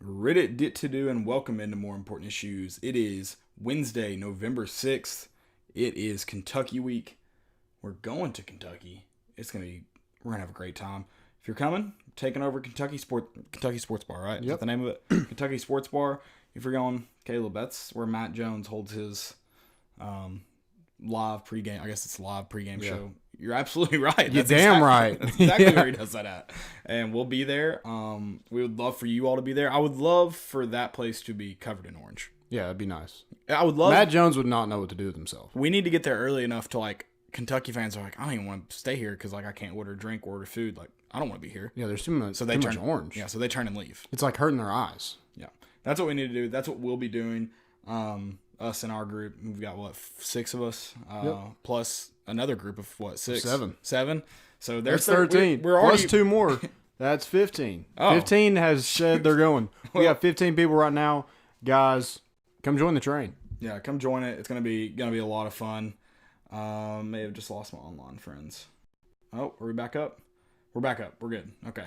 Reddit to do and welcome into More Important Issues. It is Wednesday, November 6th. It is Kentucky week. We're going to Kentucky. We're gonna have a great time. If you're coming, taking over Kentucky Sports Bar, right? Yep. Is that the name of it? Kentucky Sports Bar. If you're going, Caleb, that's where Matt Jones holds his live pregame. I guess it's a live pregame show. You're absolutely right. You're damn right. That's exactly where he does that at. And we'll be there. We would love for you all to be there. I would love for that place to be covered in orange. Yeah, it'd be nice. I would love. Matt Jones would not know what to do with himself. We need to get there early enough to Kentucky fans are like, I don't even want to stay here because I can't order food. I don't want to be here. Yeah, there's too much orange. Yeah, so they turn and leave. It's like hurting their eyes. Yeah, that's what we need to do. That's what we'll be doing. Us in our group, we've got 6 of us, plus another group of 6? 7. So there's 13. We're already plus 2 more. That's 15. Oh. 15 has said they're going. We got 15 people right now, guys. Come join the train. Yeah, come join it. It's gonna be a lot of fun. May have just lost my online friends. Oh, are we back up? We're back up. We're good. Okay.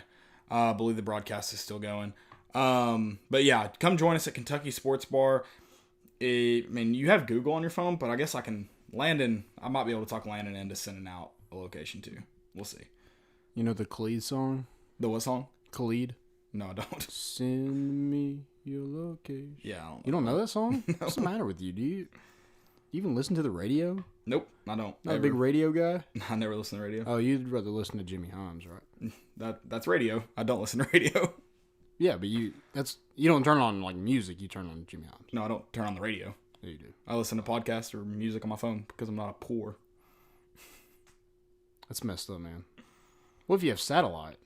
I believe the broadcast is still going. But yeah, come join us at Kentucky Sports Bar. You have Google on your phone, but I guess I might be able to talk Landon into sending out a location too. We'll see. You know the Khalid song? The what song? Khalid? No, I don't. Send me your location. Yeah, I don't know. You don't know that song? No. What's the matter with you? Do you even listen to the radio? Nope, I don't. Not a big radio guy? I never listen to radio. Oh, you'd rather listen to Jimmy Himes, right? That's radio. I don't listen to radio. Yeah, but you don't turn on music. You turn on Jimmy Himes. No, I don't turn on the radio. Yeah, you do. I listen to podcasts or music on my phone because I'm not a poor. That's messed up, man. What if you have satellite?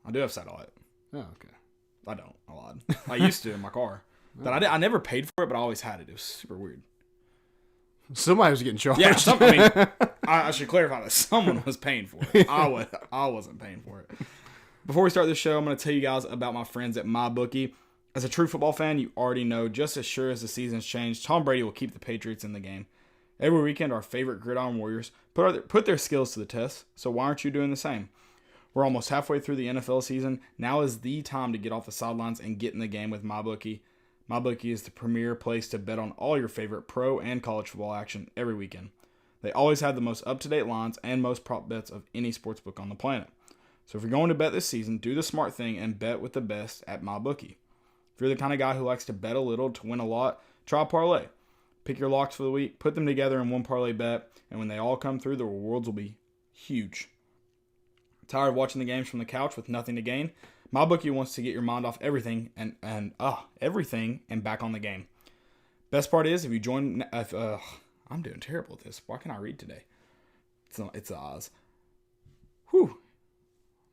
I do have satellite. Oh, okay. I don't. I lied. I used to in my car. But I never paid for it, but I always had it. It was super weird. Somebody was getting charged. Yeah, I should clarify that someone was paying for it. I wasn't paying for it. Before we start this show, I'm going to tell you guys about my friends at MyBookie. As a true football fan, you already know, just as sure as the season's changed, Tom Brady will keep the Patriots in the game. Every weekend, our favorite gridiron warriors put their skills to the test, so why aren't you doing the same? We're almost halfway through the NFL season. Now is the time to get off the sidelines and get in the game with MyBookie. MyBookie is the premier place to bet on all your favorite pro and college football action every weekend. They always have the most up-to-date lines and most prop bets of any sportsbook on the planet. So if you're going to bet this season, do the smart thing and bet with the best at MyBookie. If you're the kind of guy who likes to bet a little to win a lot, try a parlay. Pick your locks for the week, put them together in one parlay bet, and when they all come through, the rewards will be huge. Tired of watching the games from the couch with nothing to gain? MyBookie wants to get your mind off everything and back on the game. Best part is if you join. I'm doing terrible at this. Why can't I read today? It's the eyes. Whew.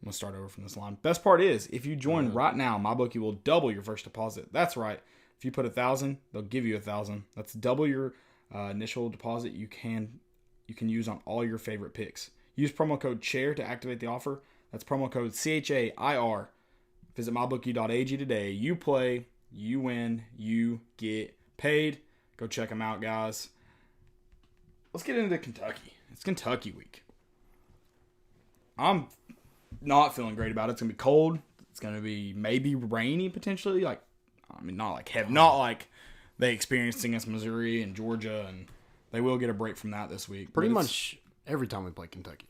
I'm gonna start over from this line. Best part is if you join right now, MyBookie will double your first deposit. That's right. If you put $1,000, they'll give you $1,000. That's double your initial deposit you can use on all your favorite picks. Use promo code CHAIR to activate the offer. That's promo code CHAIR. Visit mybookie.ag today. You play, you win, you get paid. Go check them out, guys. Let's get into Kentucky. It's Kentucky week. I'm not feeling great about it. It's going to be cold. It's going to be maybe rainy potentially. Not like they experienced against Missouri and Georgia, and they will get a break from that this week. Pretty much every time we play Kentucky.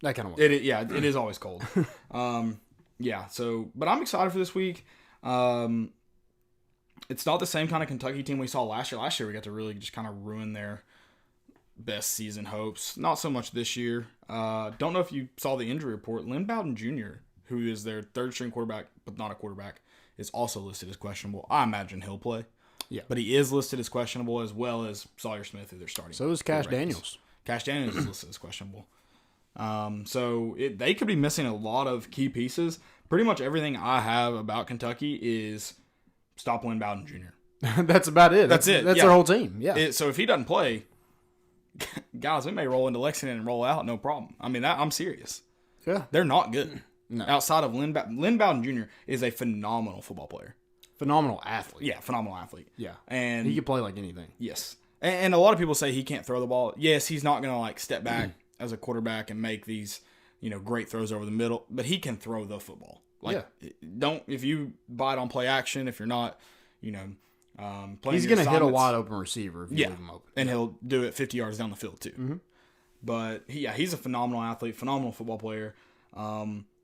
That kind of way. It is always cold. But I'm excited for this week. It's not the same kind of Kentucky team we saw last year. Last year we got to really just kind of ruin their best season hopes. Not so much this year. Don't know if you saw the injury report. Lynn Bowden Jr., who is their third-string quarterback, but not a quarterback, is also listed as questionable. I imagine he'll play. Yeah. But he is listed as questionable as well as Sawyer Smith, who they're starting. So is Cash Daniels. Cash Daniels is listed as questionable. They could be missing a lot of key pieces. Pretty much everything I have about Kentucky is stop Lynn Bowden Jr. That's about it. That's it. That's their whole team. Yeah. So if he doesn't play, guys, we may roll into Lexington and roll out, no problem. I'm serious. Yeah. They're not good. No. Outside of Lynn Bowden Jr. is a phenomenal football player. Phenomenal athlete. Yeah, phenomenal athlete. Yeah. And he can play like anything. Yes. And a lot of people say he can't throw the ball. Yes, he's not going to step back as a quarterback and make these, great throws over the middle, but he can throw the football. if you bite on play action, if you're not, playing, he's going to hit a wide open receiver if you leave him open. And he'll do it 50 yards down the field too. Mm-hmm. But he's a phenomenal athlete, phenomenal football player.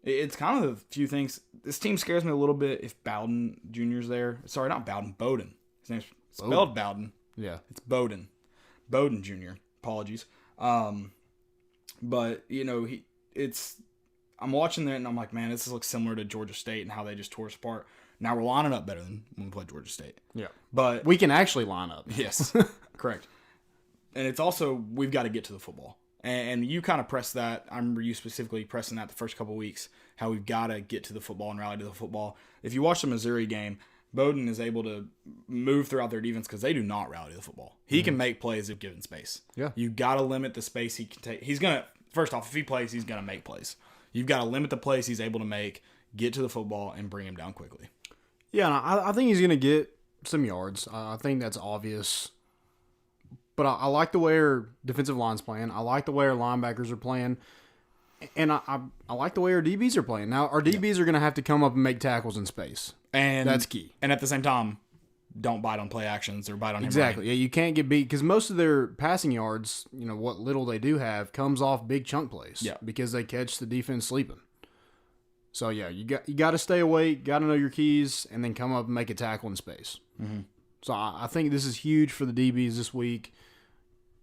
It's kind of a few things. This team scares me a little bit if Bowden Jr.'s there. Sorry, not Bowden, Bowden. His name's spelled Bowden. Yeah. It's Bowden. Bowden Jr. Apologies. But, I'm watching that and I'm like, man, this looks similar to Georgia State and how they just tore us apart. Now we're lining up better than when we played Georgia State. Yeah. But we can actually line up. Yes. Correct. And it's also, we've got to get to the football. And you kind of press that. I remember you specifically pressing that the first couple of weeks, how we've got to get to the football and rally to the football. If you watch the Missouri game, Bowden is able to move throughout their defense because they do not rally to the football. He can make plays if given space. Yeah. You got to limit the space he can take. He's going to, first off, if he plays, he's going to make plays. You've got to limit the plays he's able to make, get to the football, and bring him down quickly. Yeah, and I think he's going to get some yards. I think that's obvious. But I like the way our defensive line's playing. I like the way our linebackers are playing. And I like the way our DBs are playing. Now, our DBs are going to have to come up and make tackles in space. And that's key. And at the same time, don't bite on play actions or bite on him. Exactly. Running. Yeah, you can't get beat because most of their passing yards, what little they do have, comes off big chunk plays. Yeah. Because they catch the defense sleeping. So yeah, you got to stay awake, got to know your keys, and then come up and make a tackle in space. Mm-hmm. So I think this is huge for the DBs this week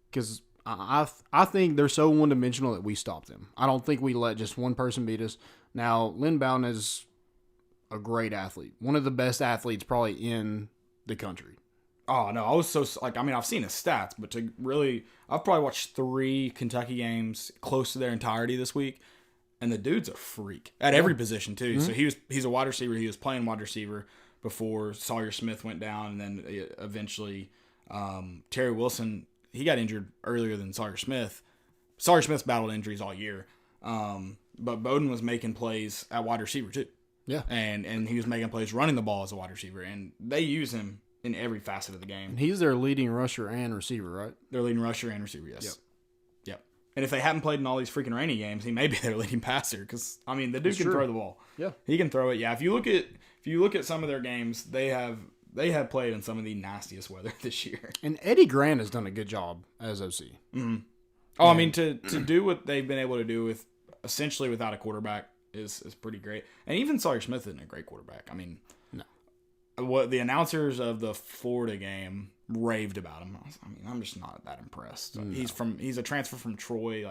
because I think they're so one dimensional that we stop them. I don't think we let just one person beat us. Now Lynn Bowden is a great athlete, one of the best athletes probably in the country. Oh no, I was so I've seen his stats, but I've probably watched 3 Kentucky games close to their entirety this week. And the dude's a freak at every position too. Mm-hmm. So he's a wide receiver. He was playing wide receiver before Sawyer Smith went down, and then eventually Terry Wilson. He got injured earlier than Sawyer Smith. Sawyer Smith's battled injuries all year, but Bowden was making plays at wide receiver too. Yeah, and he was making plays running the ball as a wide receiver, and they use him in every facet of the game. And he's their leading rusher and receiver, right? Their leading rusher and receiver, yes. Yep. And if they haven't played in all these freaking rainy games, he may be their leading passer because the dude can throw the ball. Yeah, he can throw it. Yeah, if you look at some of their games, they have played in some of the nastiest weather this year. And Eddie Grant has done a good job as OC. Mm-hmm. Oh, to do what they've been able to do with essentially without a quarterback is pretty great. And even Sawyer Smith isn't a great quarterback. No. What the announcers of the Florida game raved about him. I'm just not that impressed. No. He's a transfer from Troy.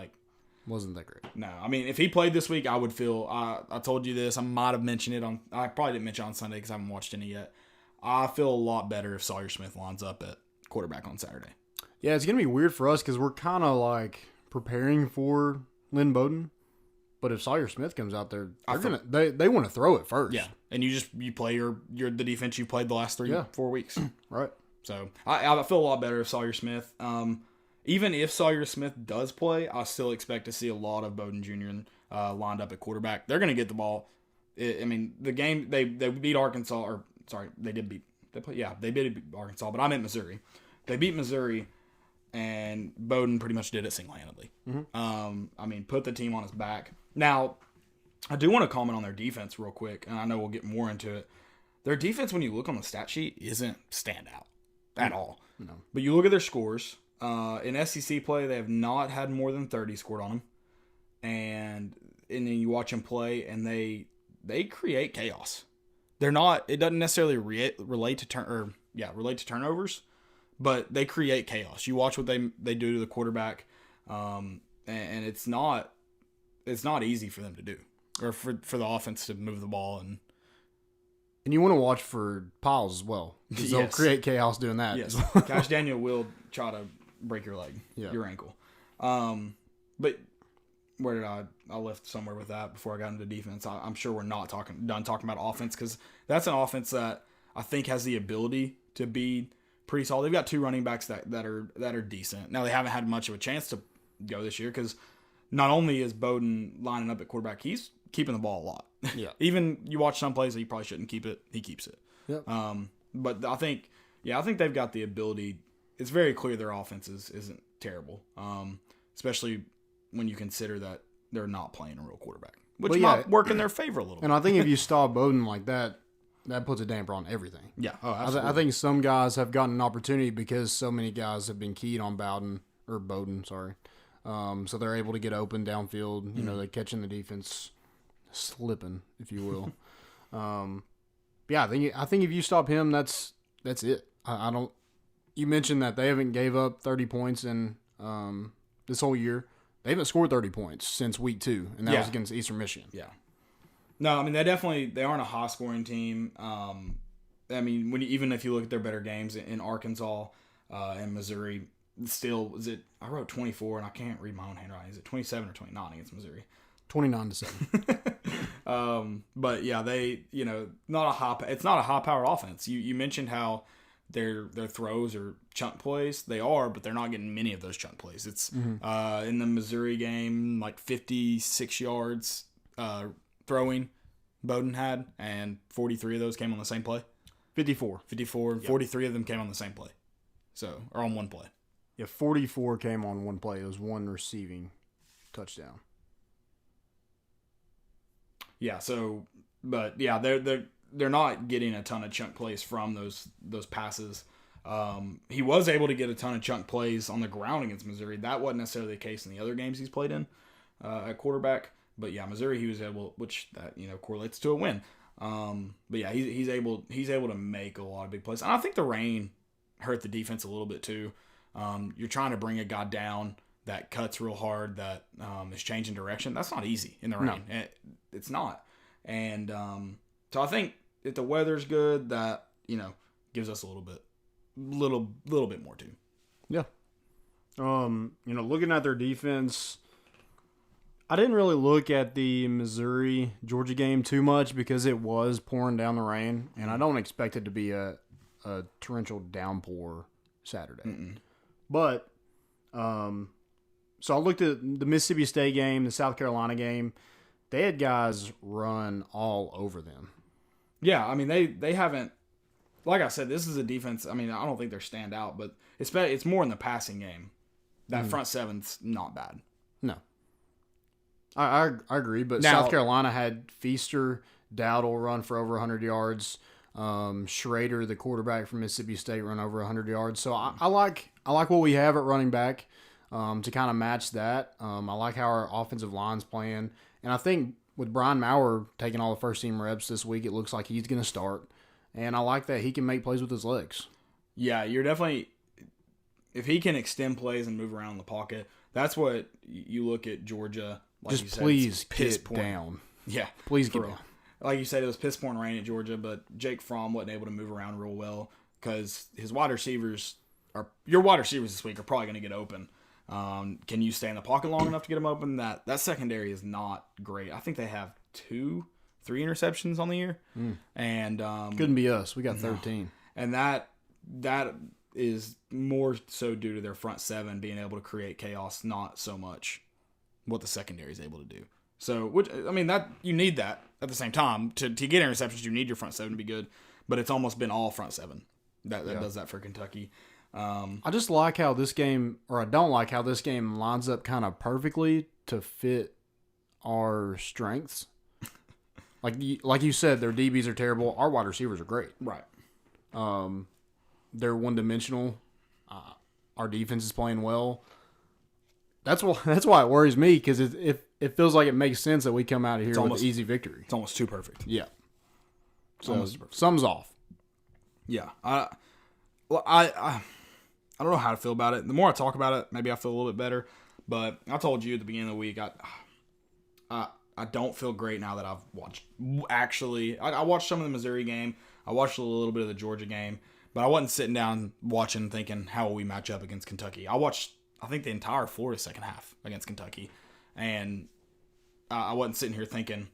Wasn't that great? No, if he played this week, I would feel. I told you this. I might have mentioned it on. I probably didn't mention it on Sunday because I haven't watched any yet. I feel a lot better if Sawyer Smith lines up at quarterback on Saturday. Yeah, it's gonna be weird for us because we're kind of preparing for Lynn Bowden. But if Sawyer Smith comes out there, they want to throw it first. Yeah, and you play the defense you played the last 4 weeks. Right. So I feel a lot better if Sawyer Smith. Even if Sawyer Smith does play, I still expect to see a lot of Bowden Jr. Lined up at quarterback. They're going to get the ball. The game they beat Arkansas, or sorry, they did beat. They beat Arkansas, but I meant Missouri. They beat Missouri, and Bowden pretty much did it single-handedly. Mm-hmm. Put the team on his back. Now, I do want to comment on their defense real quick, and I know we'll get more into it. Their defense, when you look on the stat sheet, isn't standout at all. No. But you look at their scores. In SEC play, they have not had more than 30 scored on them. And then you watch them play, and they create chaos. They're not. It doesn't necessarily relate to turnovers, but they create chaos. You watch what they do to the quarterback, and it's not easy for them to do, or for the offense to move the ball and. And you want to watch for piles as well, because they'll create chaos doing that. Yes, Cash Daniel will try to break your leg, your ankle. But where did I left somewhere with that before I got into defense. I'm sure we're not done talking about offense because that's an offense that I think has the ability to be pretty solid. They've got 2 running backs that are decent. Now they haven't had much of a chance to go this year because not only is Bowden lining up at quarterback, he's keeping the ball a lot. Yeah. Even you watch some plays that you probably shouldn't keep it, he keeps it. Yep. But I think they've got the ability. It's very clear their offense isn't terrible, especially when you consider that they're not playing a real quarterback. which might work in their favor a little bit. And I think if you stop Bowden like that, that puts a damper on everything. Yeah, absolutely. I think some guys have gotten an opportunity because so many guys have been keyed on Bowden, sorry. So they're able to get open downfield. You know, they're catching the defense slipping, if you will. Yeah, I think if you stop him, that's it. I don't. You mentioned that they haven't gave up 30 points in this whole year. They haven't scored 30 points since week 2, and that was against Eastern Michigan. Yeah. No, I mean they aren't a high scoring team. I mean even if you look at their better games in Arkansas and Missouri, still I wrote 24 and I can't read my own handwriting. Is it 27 or 29 against Missouri? 29-7. But yeah, they it's not a high powered offense. You mentioned how their throws are chunk plays. They are, but they're not getting many of those chunk plays. It's in the Missouri game, like 56 yards throwing Bowden had, and 43 of those came on the same play. 54. And 43 of them came on the same play. Or on one play. Yeah, 44 came on one play. It was one receiving touchdown. Yeah, but yeah, they're not getting a ton of chunk plays from those passes. He was able to get a ton of chunk plays on the ground against Missouri. That wasn't necessarily the case in the other games he's played in at quarterback. But yeah, Missouri he was able, which that correlates to a win. But yeah, he's able to make a lot of big plays. And I think the rain hurt the defense a little bit too. You're trying to bring a guy down that cuts real hard, that is changing direction. That's not easy in the rain. No. It's not. And so I think if the weather's good, that gives us a little bit more too. Yeah. Looking at their defense, I didn't really look at the Missouri-Georgia game too much because it was pouring down the rain, and I don't expect it to be a torrential downpour Saturday. Mm-mm. But, so I looked at the Mississippi State game, the South Carolina game. They had guys run all over them. Yeah, I mean, they haven't, like I said, this is a defense, I mean, I don't think they're stand out, but it's more in the passing game. That front seven's not bad. No. I agree, but now, South Carolina had Feaster, Dowdle run for over 100 yards. Schrader, the quarterback from Mississippi State, run over 100 yards. So I like what we have at running back to kind of match that. I like how our offensive line's playing. And I think with Brian Maurer taking all the first-team reps this week, it looks like he's going to start. And I like that he can make plays with his legs. Yeah, you're definitely – if he can extend plays and move around in the pocket, that's what you look at Georgia – like just you said, please get down. Yeah. Please get down. Like you said, it was piss-pouring rain at Georgia, but Jake Fromm wasn't able to move around real well because his wide receivers your wide receivers this week are probably going to get open. Can you stay in the pocket long enough to get them open? That secondary is not great. I think they have 2-3 interceptions on the year. And couldn't be us. We got 13. And that is more so due to their front seven being able to create chaos, not so much what the secondary is able to do. So, that you need that at the same time. To get interceptions, you need your front seven to be good. But it's almost been all front seven that does that for Kentucky. I just like how this game, or I don't like how this game lines up kind of perfectly to fit our strengths. like you said, their DBs are terrible. Our wide receivers are great. Right. They're one-dimensional. Our defense is playing well. That's why it worries me, because it feels like it makes sense that we come out of here with an easy victory. It's almost too perfect. Yeah. So something's off. Yeah. I don't know how to feel about it. The more I talk about it, maybe I feel a little bit better. But I told you at the beginning of the week, I don't feel great now that I've watched. Actually, I watched some of the Missouri game. I watched a little bit of the Georgia game. But I wasn't sitting down watching thinking, how will we match up against Kentucky? I watched, I think, the entire Florida second half against Kentucky. And I wasn't sitting here thinking,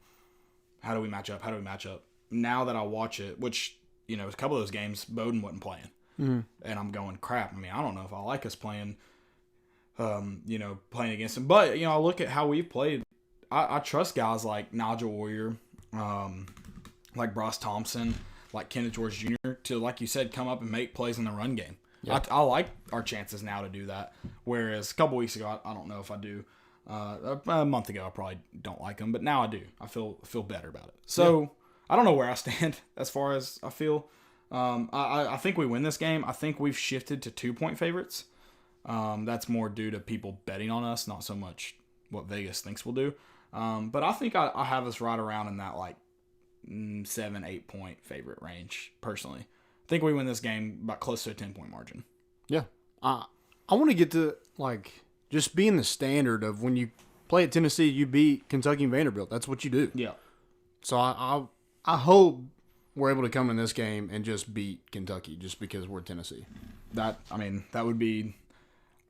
how do we match up? How do we match up? Now that I watch it, which, a couple of those games, Bowden wasn't playing. Mm-hmm. And I'm going, crap. I mean, I don't know if I like us playing, playing against him. But, I look at how we've played. I trust guys like Nigel Warrior, like Bryce Thompson, like Kenneth George Jr. to, like you said, come up and make plays in the run game. Yep. I like our chances now to do that. Whereas a couple weeks ago, I don't know if I do. A month ago, I probably don't like them, but now I do. I feel better about it. So I don't know where I stand as far as I feel. I think we win this game. I think we've shifted to 2-point favorites. That's more due to people betting on us, not so much what Vegas thinks we'll do. But I think I have us right around in that like 7-8 point favorite range personally. I think we win this game about close to a 10-point margin. Yeah. I want to get to like just being the standard of when you play at Tennessee, you beat Kentucky and Vanderbilt. That's what you do. Yeah. So I hope we're able to come in this game and just beat Kentucky just because we're Tennessee. That would be.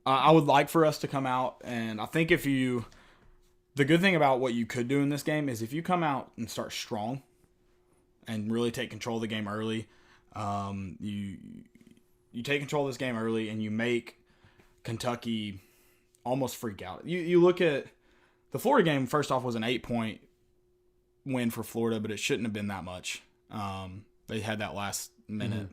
I would like for us to come out, and I think the good thing about what you could do in this game is if you come out and start strong and really take control of the game early, you take control of this game early and you make Kentucky almost freak out. You look at the Florida game, first off, was an 8-point win for Florida, but it shouldn't have been that much. They had that last minute,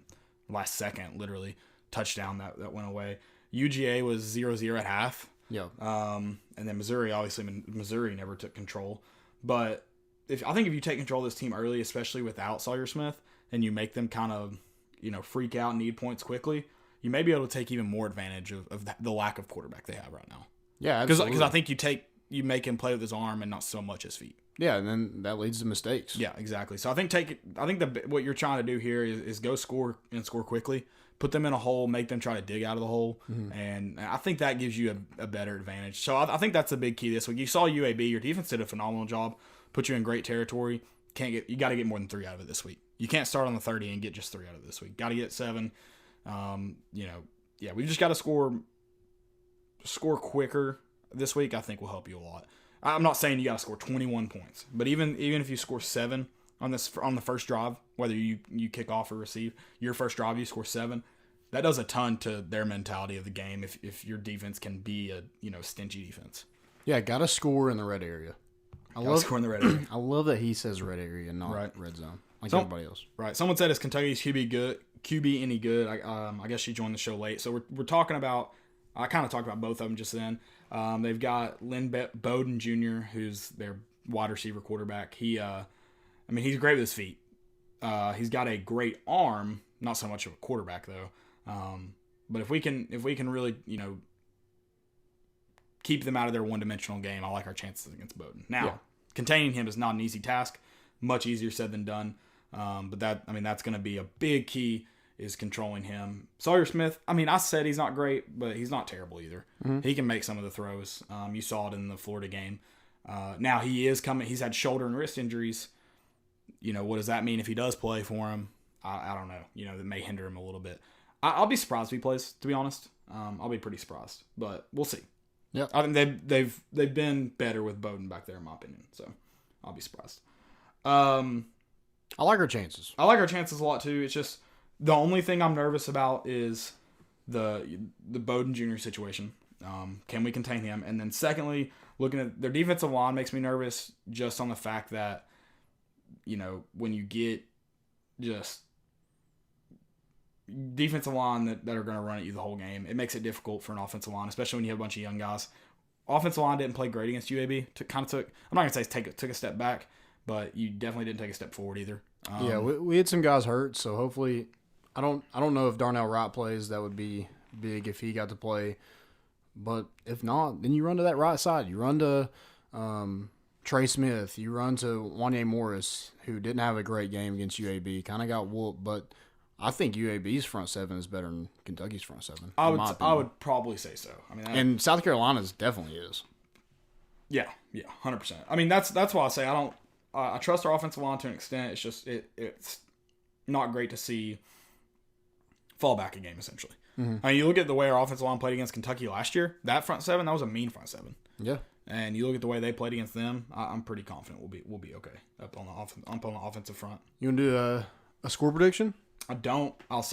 last second, literally, touchdown that went away. UGA was 0-0 at half. Yeah. And then Missouri never took control. But I think if you take control of this team early, especially without Sawyer Smith, and you make them kind of, freak out and need points quickly, you may be able to take even more advantage of the lack of quarterback they have right now. Yeah, absolutely. Because I think you make him play with his arm and not so much his feet. Yeah, and then that leads to mistakes. Yeah, exactly. So I think what you're trying to do here is go score and score quickly, put them in a hole, make them try to dig out of the hole, and I think that gives you a better advantage. So I think that's a big key this week. You saw UAB, your defense did a phenomenal job, put you in great territory. You got to get more than 3 out of it this week. You can't start on the 30 and get just 3 out of it this week. Got to get 7. We just got to score quicker this week. I think will help you a lot. I'm not saying you got to score 21 points, but even if you score 7 on the first drive, whether you kick off or receive, your first drive you score 7, that does a ton to their mentality of the game. If your defense can be a stingy defense, yeah, got to score in the red area. I love scoring the red area. I love that he says red area, not red zone, like everybody else. Right. Someone said, "Is Kentucky's QB any good?" I guess she joined the show late, so we're talking about. I kind of talked about both of them just then. They've got Lynn Bowden Jr., who's their wide receiver quarterback. He's great with his feet. He's got a great arm, not so much of a quarterback though. But if we can really, keep them out of their one-dimensional game, I like our chances against Bowden. Now, containing him is not an easy task. Much easier said than done. But that's going to be a big key, is controlling him. Sawyer Smith, I said he's not great, but he's not terrible either. He can make some of the throws. You saw it in the Florida game. Now he is coming. He's had shoulder and wrist injuries. What does that mean if he does play for him? I don't know. That may hinder him a little bit. I'll be surprised if he plays, to be honest. I'll be pretty surprised, but we'll see. Yeah, I think they've been better with Bowden back there, in my opinion. So I'll be surprised. I like our chances. I like our chances a lot too. It's just the only thing I'm nervous about is the Bowden Jr. situation. Can we contain him? And then secondly, looking at their defensive line makes me nervous just on the fact that when you get just defensive line that are going to run at you the whole game, it makes it difficult for an offensive line, especially when you have a bunch of young guys. Offensive line didn't play great against UAB. I'm not going to say took a step back, but you definitely didn't take a step forward either. We had some guys hurt, so hopefully, I don't know if Darnell Wright plays. That would be big if he got to play. But if not, then you run to that right side. You run to Trey Smith. You run to Wanye Morris, who didn't have a great game against UAB. Kind of got whooped, but I think UAB's front seven is better than Kentucky's front seven. I would probably say so. And South Carolina's definitely is. Yeah, 100%. That's why I say I trust our offensive line to an extent. It's just it's not great to see fall back a game essentially. You look at the way our offensive line played against Kentucky last year. That front seven, that was a mean front seven. Yeah. And you look at the way they played against them. I'm pretty confident we'll be okay up on the offensive front. You want to do a score prediction? I don't. I'll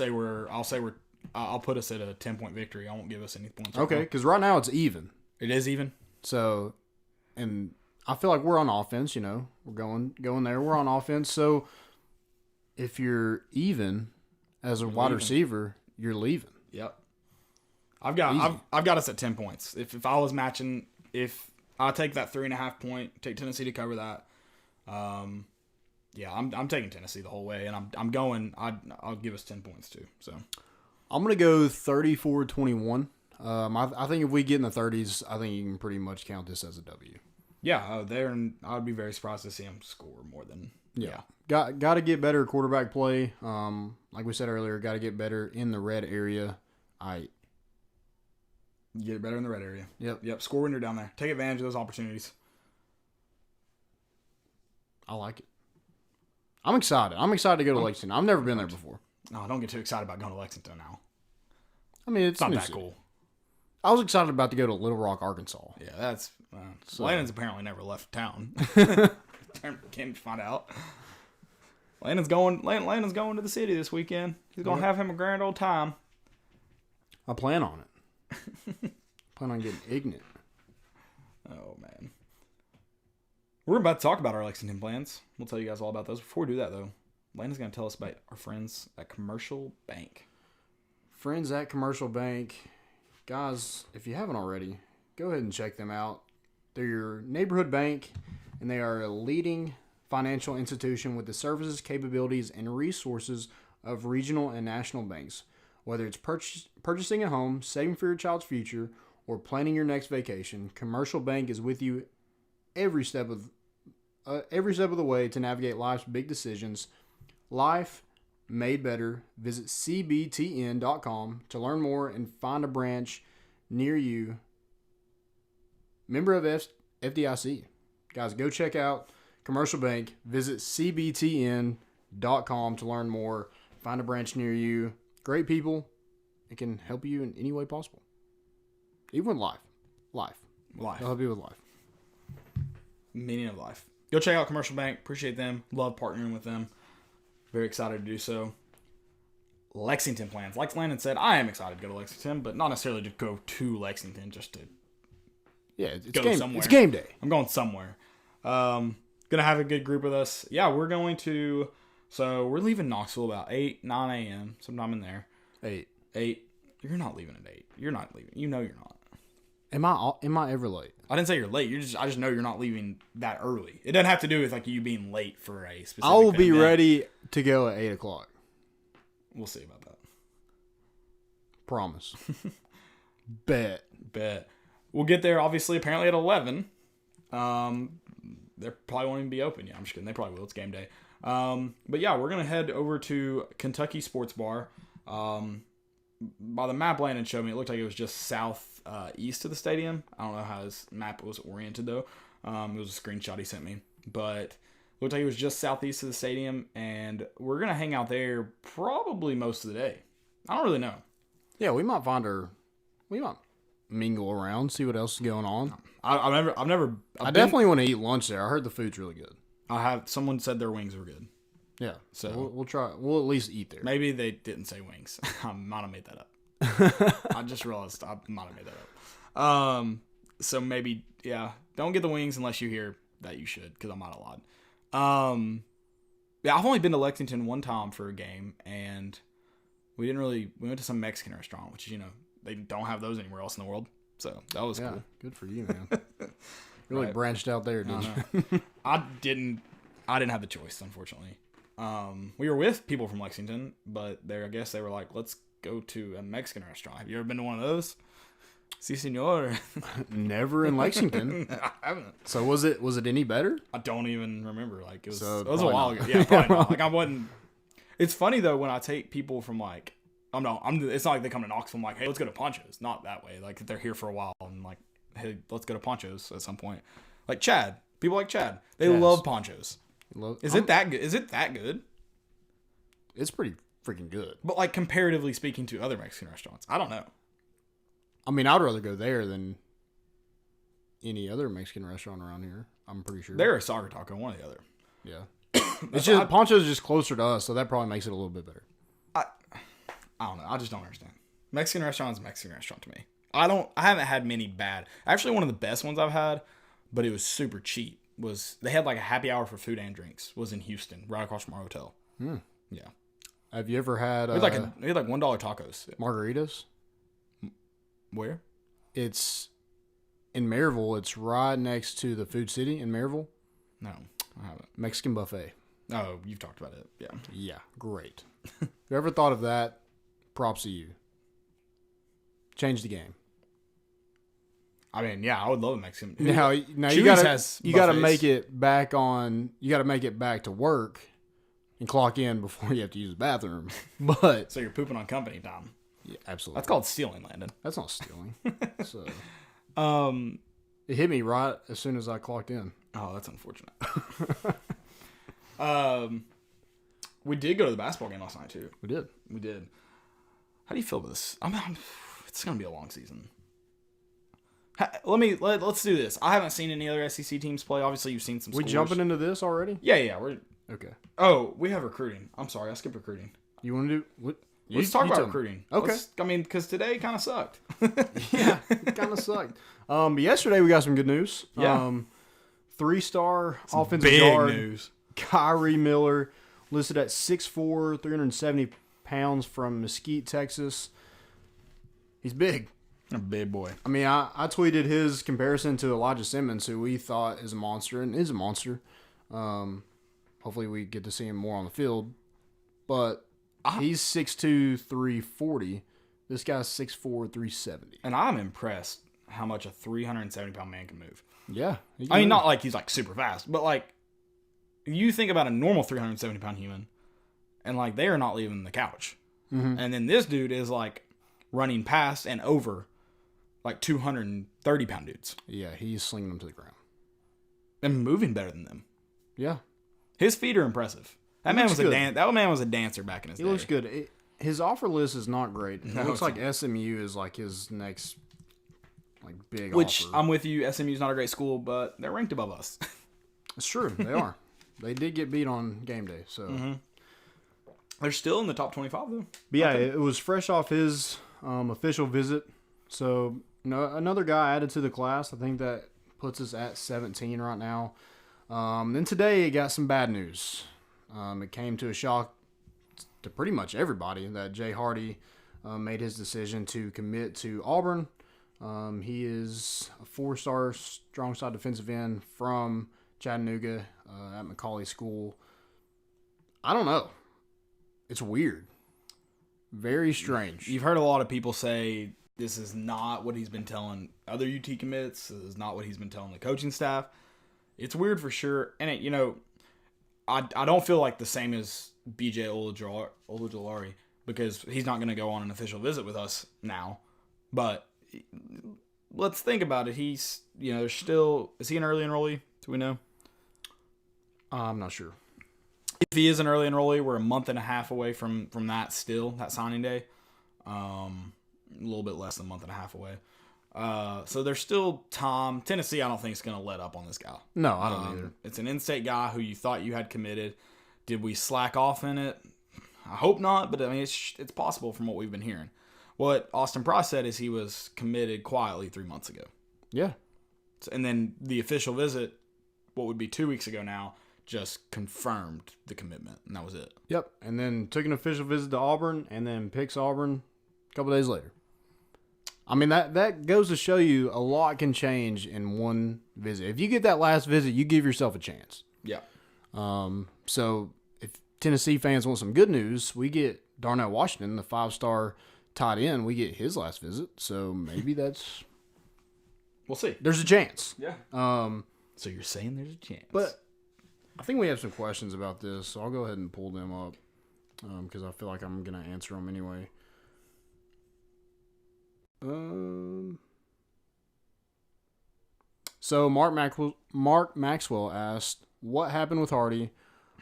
put us at a 10-point victory. I won't give us any points. Okay, because right now it's even. It is even. So, and I feel like we're on offense. We're going there. We're on offense. So, if you're even as a wide receiver, you're leaving. Yep. I've got us at 10 points. If I was matching, if I'll take that 3.5 point. Take Tennessee to cover that. Yeah, I'm taking Tennessee the whole way, and I'm going. I'll give us 10 points too. So I'm gonna go 34-21. I think if we get in the 30s, I think you can pretty much count this as a W. Yeah, I'd be very surprised to see them score more than yeah. Got to get better quarterback play. Like we said earlier, got to get better in the red area. Get it better in the red area. Yep. Score when you're down there. Take advantage of those opportunities. I like it. I'm excited. I'm excited to go to Lexington. I've never been there before. No, don't get too excited about going to Lexington now. I mean, it's not new that city. cool. I was excited about to go to Little Rock, Arkansas. Yeah, that's Landon's apparently never left town. Can't find out. Landon's going to the city this weekend. He's gonna have him a grand old time. I plan on it. Plan on getting ignorant. Oh man. We're about to talk about our Lexington plans. We'll tell you guys all about those. Before we do that, though, Landon's going to tell us about our friends at Commercial Bank. Friends at Commercial Bank. Guys, if you haven't already, go ahead and check them out. They're your neighborhood bank, and they are a leading financial institution with the services, capabilities, and resources of regional and national banks. Whether it's purchasing a home, saving for your child's future, or planning your next vacation, Commercial Bank is with you every step of the way to navigate life's big decisions. Life made better. Visit cbtn.com to learn more and find a branch near you. Member of FDIC. Guys, go check out Commercial Bank. Visit cbtn.com to learn more. Find a branch near you. Great people. It can help you in any way possible. Even with life. They'll help you with life. Meaning of life. Go check out Commercial Bank. Appreciate them. Love partnering with them. Very excited to do so. Lexington plans. Like Landon said, I am excited to go to Lexington, but not necessarily to go to Lexington, just to go somewhere. It's game day. I'm going somewhere. Gonna have a good group with us. Yeah, we're going to. So we're leaving Knoxville about 9 a.m. sometime in there. 8. You're not leaving at 8. You're not leaving. You know you're not. Am I ever late? I didn't say you're late. I just know you're not leaving that early. It doesn't have to do with like you being late for a specific. I will be event. ready to go at 8 o'clock. We'll see about that. Promise. Bet. We'll get there obviously apparently at 11. They probably won't even be open yet. I'm just kidding. They probably will. It's game day. But yeah, we're gonna head over to Kentucky Sports Bar. By the map Landon showed me, it looked like it was just south east of the stadium. I don't know how his map was oriented though. It was a screenshot he sent me, but it looked like it was just southeast of the stadium, and we're gonna hang out there probably most of the day. I don't really know. Yeah, we might mingle around, see what else is going on. I definitely want to eat lunch there. I heard the food's really good. Someone said their wings were good. Yeah, so we'll try. We'll at least eat there. Maybe they didn't say wings. I might have made that up. I just realized I might have made that up. So maybe don't get the wings unless you hear that you should, because I'm not allowed. I've only been to Lexington one time for a game, and we went to some Mexican restaurant, which they don't have those anywhere else in the world. So that was cool. Good for you, man. Really branched out there, didn't you? I didn't have the choice, unfortunately. We were with people from Lexington, but I guess they were like, let's go to a Mexican restaurant. Have you ever been to one of those? Si, senor. Never in Lexington. I haven't. So was it any better? I don't even remember. Like it was a while while ago. Yeah, probably not. Like I wasn't. It's funny though when I take people from like it's not like they come to Knoxville. I'm like, hey, let's go to Poncho's. Not that way. Like they're here for a while and like, hey, let's go to Poncho's at some point. Like Chad. People like Chad. They love Poncho's. Is it that good? Is it that good? It's pretty freaking good. But like comparatively speaking to other Mexican restaurants, I don't know. I mean, I'd rather go there than any other Mexican restaurant around here. I'm pretty sure. They're a soccer taco, one or the other. Yeah. It's just Poncho's just closer to us, so that probably makes it a little bit better. I don't know. I just don't understand. Mexican restaurant is a Mexican restaurant to me. I haven't had many bad. Actually, one of the best ones I've had, but it was super cheap. They had like a happy hour for food and drinks. Was in Houston, right across from our hotel. Yeah. Have you ever had? We had like $1 tacos. Margaritas. Where? It's in Maryville. It's right next to the Food City in Maryville. No, I haven't. Mexican buffet. Oh, you've talked about it. Yeah. Yeah, great. If you ever thought of that, props to you. Change the game. I mean, yeah, I would love a Mexican. Now you gotta make it back on. You gotta make it back to work and clock in before you have to use the bathroom. But so you're pooping on company time. Yeah, absolutely. That's called stealing, Landon. That's not stealing. So, it hit me right as soon as I clocked in. Oh, that's unfortunate. We did go to the basketball game last night too. We did. How do you feel about this? It's gonna be a long season. Let's do this. I haven't seen any other SEC teams play. Obviously, you've seen some. We jumping into this already? Yeah. We're okay. Oh, we have recruiting. I'm sorry, I skipped recruiting. You want to do what? Let's talk about recruiting. Okay. Because today kind of sucked. Yeah, it kind of sucked. But yesterday we got some good news. Yeah. 3-star offensive big guard news. Kyrie Miller, listed at 6'4", 370 pounds from Mesquite, Texas. He's big. A big boy. I mean, I tweeted his comparison to Elijah Simmons, who we thought is a monster and is a monster. Hopefully we get to see him more on the field. But he's 6'2", 340. This guy's 6'4", 370. And I'm impressed how much a 370-pound man can move. Yeah. I mean, not like he's like super fast, but like you think about a normal 370-pound human, and like they are not leaving the couch. Mm-hmm. And then this dude is like running past and over like 230-pound dudes. Yeah, he's slinging them to the ground. And moving better than them. Yeah. His feet are impressive. That man was a dancer back in his day. He looks good. His offer list is not great. It looks like not. SMU is like his next like big Which, offer. I'm with you, SMU's not a great school, but they're ranked above us. It's true. They are. They did get beat on game day, so. Mm-hmm. They're still in the top 25, though. But yeah, it was fresh off his official visit. So, another guy added to the class. I think that puts us at 17 right now. Then today, it got some bad news. It came to a shock to pretty much everybody that Jay Hardy made his decision to commit to Auburn. He is a 4-star strong side defensive end from Chattanooga at McCauley School. I don't know. It's weird. Very strange. You've heard a lot of people say this is not what he's been telling other UT commits. This is not what he's been telling the coaching staff. It's weird for sure. And, I don't feel like the same as BJ Olajolari because he's not going to go on an official visit with us now. But let's think about it. He's, there's still... Is he an early enrollee? Do we know? I'm not sure. If he is an early enrollee, we're a month and a half away from that still, that signing day. A little bit less than a month and a half away. So there's still time. Tennessee, I don't think is going to let up on this guy. No, I don't either. It's an in-state guy who you thought you had committed. Did we slack off in it? I hope not, but I mean, it's possible from what we've been hearing. What Austin Price said is he was committed quietly 3 months ago. Yeah. And then the official visit, what would be 2 weeks ago now, just confirmed the commitment, and that was it. Yep, and then took an official visit to Auburn, and then picks Auburn a couple days later. I mean, that goes to show you a lot can change in one visit. If you get that last visit, you give yourself a chance. Yeah. So if Tennessee fans want some good news, we get Darnell Washington, the 5-star tight end. We get his last visit, so maybe that's... We'll see. There's a chance. Yeah. So you're saying there's a chance. But I think we have some questions about this, so I'll go ahead and pull them up because I feel like I'm going to answer them anyway. So Mark Maxwell asked, what happened with Hardy?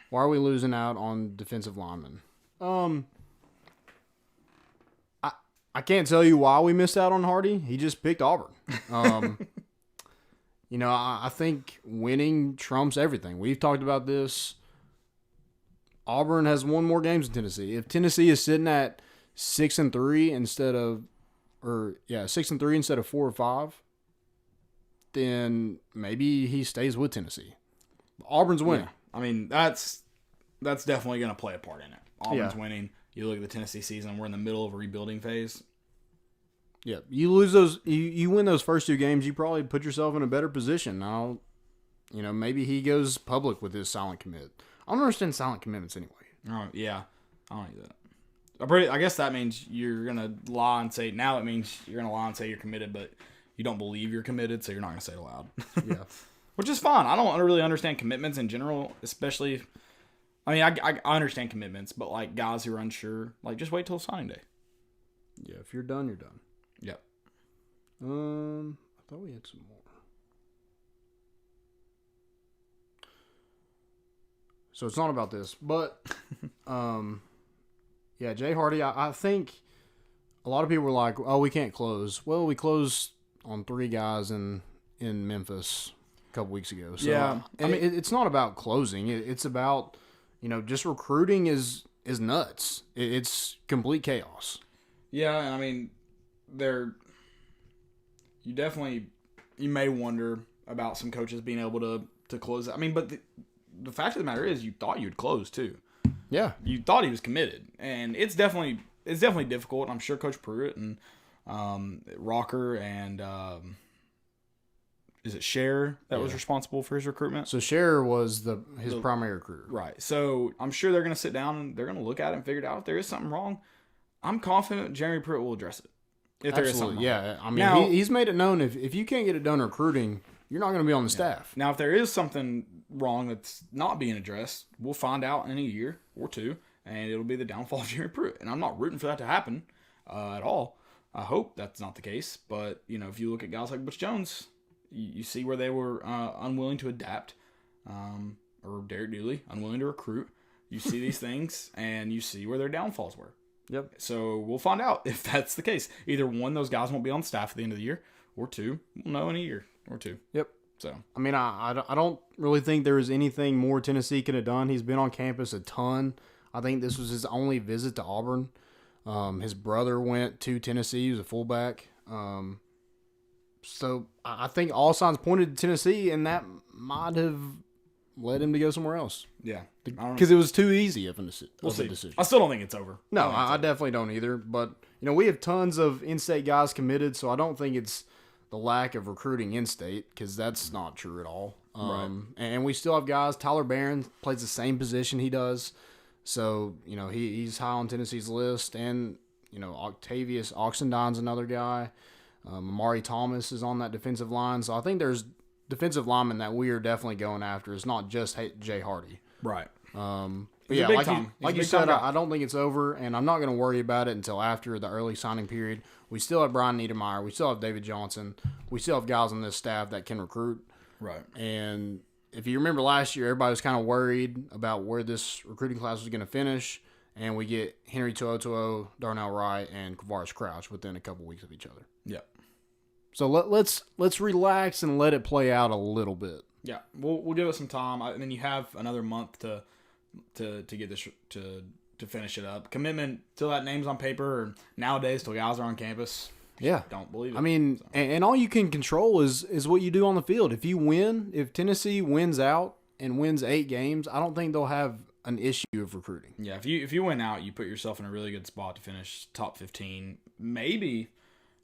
Why are we losing out on defensive linemen? I can't tell you why we missed out on Hardy. He just picked Auburn. I think winning trumps everything. We've talked about this. Auburn has won more games than Tennessee. If Tennessee is sitting at 6-3 instead of 6-3 instead of 4 or 5, then maybe he stays with Tennessee. Auburn's winning. Yeah. I mean, that's definitely going to play a part in it. Auburn's winning. You look at the Tennessee season, we're in the middle of a rebuilding phase. Yeah, you lose those. You win those first 2 games, you probably put yourself in a better position. Now, maybe he goes public with his silent commit. I don't understand silent commitments anyway. Oh yeah, I don't do that. I guess that means you're gonna lie and say. Now it means you're gonna lie and say you're committed, but you don't believe you're committed, so you're not gonna say it aloud. Yeah, which is fine. I don't really understand commitments in general, especially. I understand commitments, but like guys who are unsure, like just wait till signing day. Yeah, if you're done, you're done. Yep. I thought we had some more. So it's not about this, but yeah, Jay Hardy. I think a lot of people were like, "Oh, we can't close." Well, we closed on 3 guys in Memphis a couple weeks ago. So, yeah, it's not about closing. It's about just recruiting is nuts. It's complete chaos. Yeah, you may wonder about some coaches being able to close. But the fact of the matter is, you thought you'd close too. Yeah, you thought he was committed, and it's definitely difficult. I'm sure Coach Pruitt and Rocker and is it Scherer that was responsible for his recruitment? So Scherer was his primary recruiter, right? So I'm sure they're going to sit down and they're going to look at it and figure it out. If there is something wrong, I'm confident Jeremy Pruitt will address it. If there is something wrong. Yeah, he's made it known if you can't get it done recruiting, you're not going to be on the staff. Now, if there is something wrong that's not being addressed, we'll find out in a year or 2, and it'll be the downfall of Jeremy Pruitt. And I'm not rooting for that to happen at all. I hope that's not the case. But, if you look at guys like Butch Jones, you see where they were unwilling to adapt, or Derek Dooley, unwilling to recruit. You see these things, and you see where their downfalls were. Yep. So we'll find out if that's the case. Either 1, those guys won't be on staff at the end of the year, or 2, we'll know in a year or 2. Yep. So I don't really think there was anything more Tennessee could have done. He's been on campus a ton. I think this was his only visit to Auburn. His brother went to Tennessee. He was a fullback. So I think all signs pointed to Tennessee, and that might have led him to go somewhere else. Yeah. Because it was too easy of a decision. I still don't think it's over. No, I definitely don't either. But, we have tons of in-state guys committed, so I don't think it's the lack of recruiting in-state, because that's not true at all. Right. And we still have guys. Tyler Barron plays the same position he does. So, he's high on Tennessee's list. And, Octavius Oxendine's another guy. Amari Thomas is on that defensive line. So I think there's defensive linemen that we are definitely going after. It's not just Jay Hardy. Right. But yeah, like you said, I don't think it's over, and I'm not going to worry about it until after the early signing period. We still have Brian Niedermeyer. We still have David Johnson. We still have guys on this staff that can recruit. Right. And if you remember last year, everybody was kind of worried about where this recruiting class was going to finish, and we get Henry To'oTo'o, Darnell Wright, and Kavaris Crouch within a couple weeks of each other. Yep. So let's relax and let it play out a little bit. Yeah, we'll give it some time, and then you have another month to get this to finish it up. Commitment till that name's on paper, or nowadays till guys are on campus. Yeah, don't believe it. And all you can control is what you do on the field. If you win, if Tennessee wins out and wins 8 games, I don't think they'll have an issue of recruiting. Yeah, if you win out, you put yourself in a really good spot to finish top 15. Maybe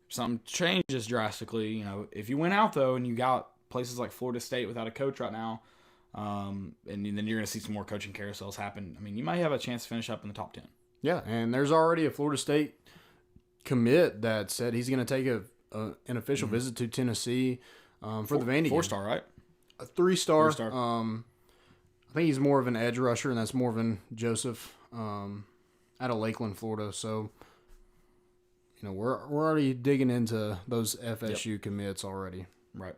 something changes drastically. If you win out though, and you got places like Florida State without a coach right now, and then you're going to see some more coaching carousels happen. You might have a chance to finish up in the top 10. Yeah, and there's already a Florida State commit that said he's going to take an official visit to Tennessee for the Vandy 4-star, right? A 3-star. 3-star. I think he's more of an edge rusher, and that's Morven Joseph out of Lakeland, Florida. So, we're already digging into those FSU commits already. Right.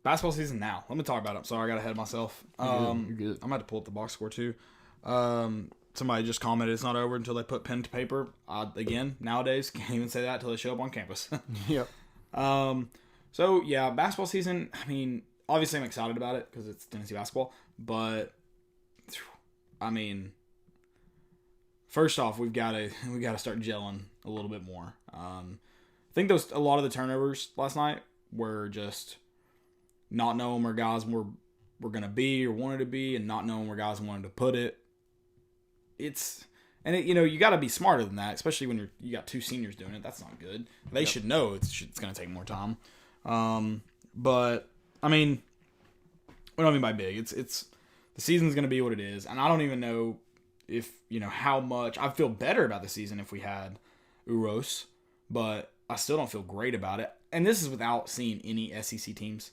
Basketball season now. Let me talk about it. I'm sorry, I got ahead of myself. You're good. I'm about to pull up the box score too. Somebody just commented it's not over until they put pen to paper. Again, nowadays, can't even say that until they show up on campus. Yep. So, yeah, basketball season, obviously I'm excited about it because it's Tennessee basketball. But, first off, we got to start gelling a little bit more. I think a lot of the turnovers last night were just not knowing where guys were going to be or wanted to be, and not knowing where guys wanted to put it. And you got to be smarter than that, especially when you got 2 seniors doing it. That's not good. They should know it's going to take more time. But I mean, what do I mean by big? It's the season's going to be what it is, and I don't even know if how much I feel better about the season if we had Uros, but I still don't feel great about it. And this is without seeing any SEC teams.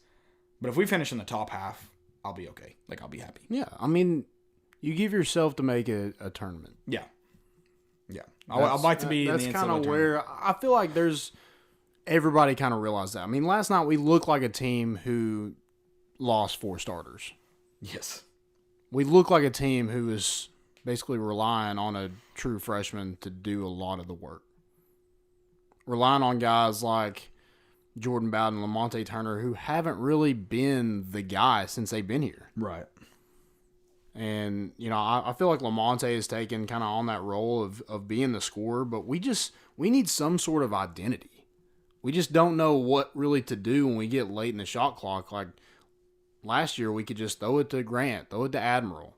But if we finish in the top half, I'll be okay. Like, I'll be happy. Yeah, I mean, you give yourself to make a tournament. Yeah. I'd like to be in the NCAA tournament. That's kind of where I feel like everybody kind of realized that. I mean, last night we looked like a team who lost 4 starters. Yes. We looked like a team who was basically relying on a true freshman to do a lot of the work. Relying on guys like Jordan Bowden and Lamonte Turner, who haven't really been the guy since they've been here. Right. And, I feel like Lamonte has taken kind of on that role of being the scorer, but we need some sort of identity. We just don't know what really to do when we get late in the shot clock. Like last year, we could just throw it to Grant, throw it to Admiral.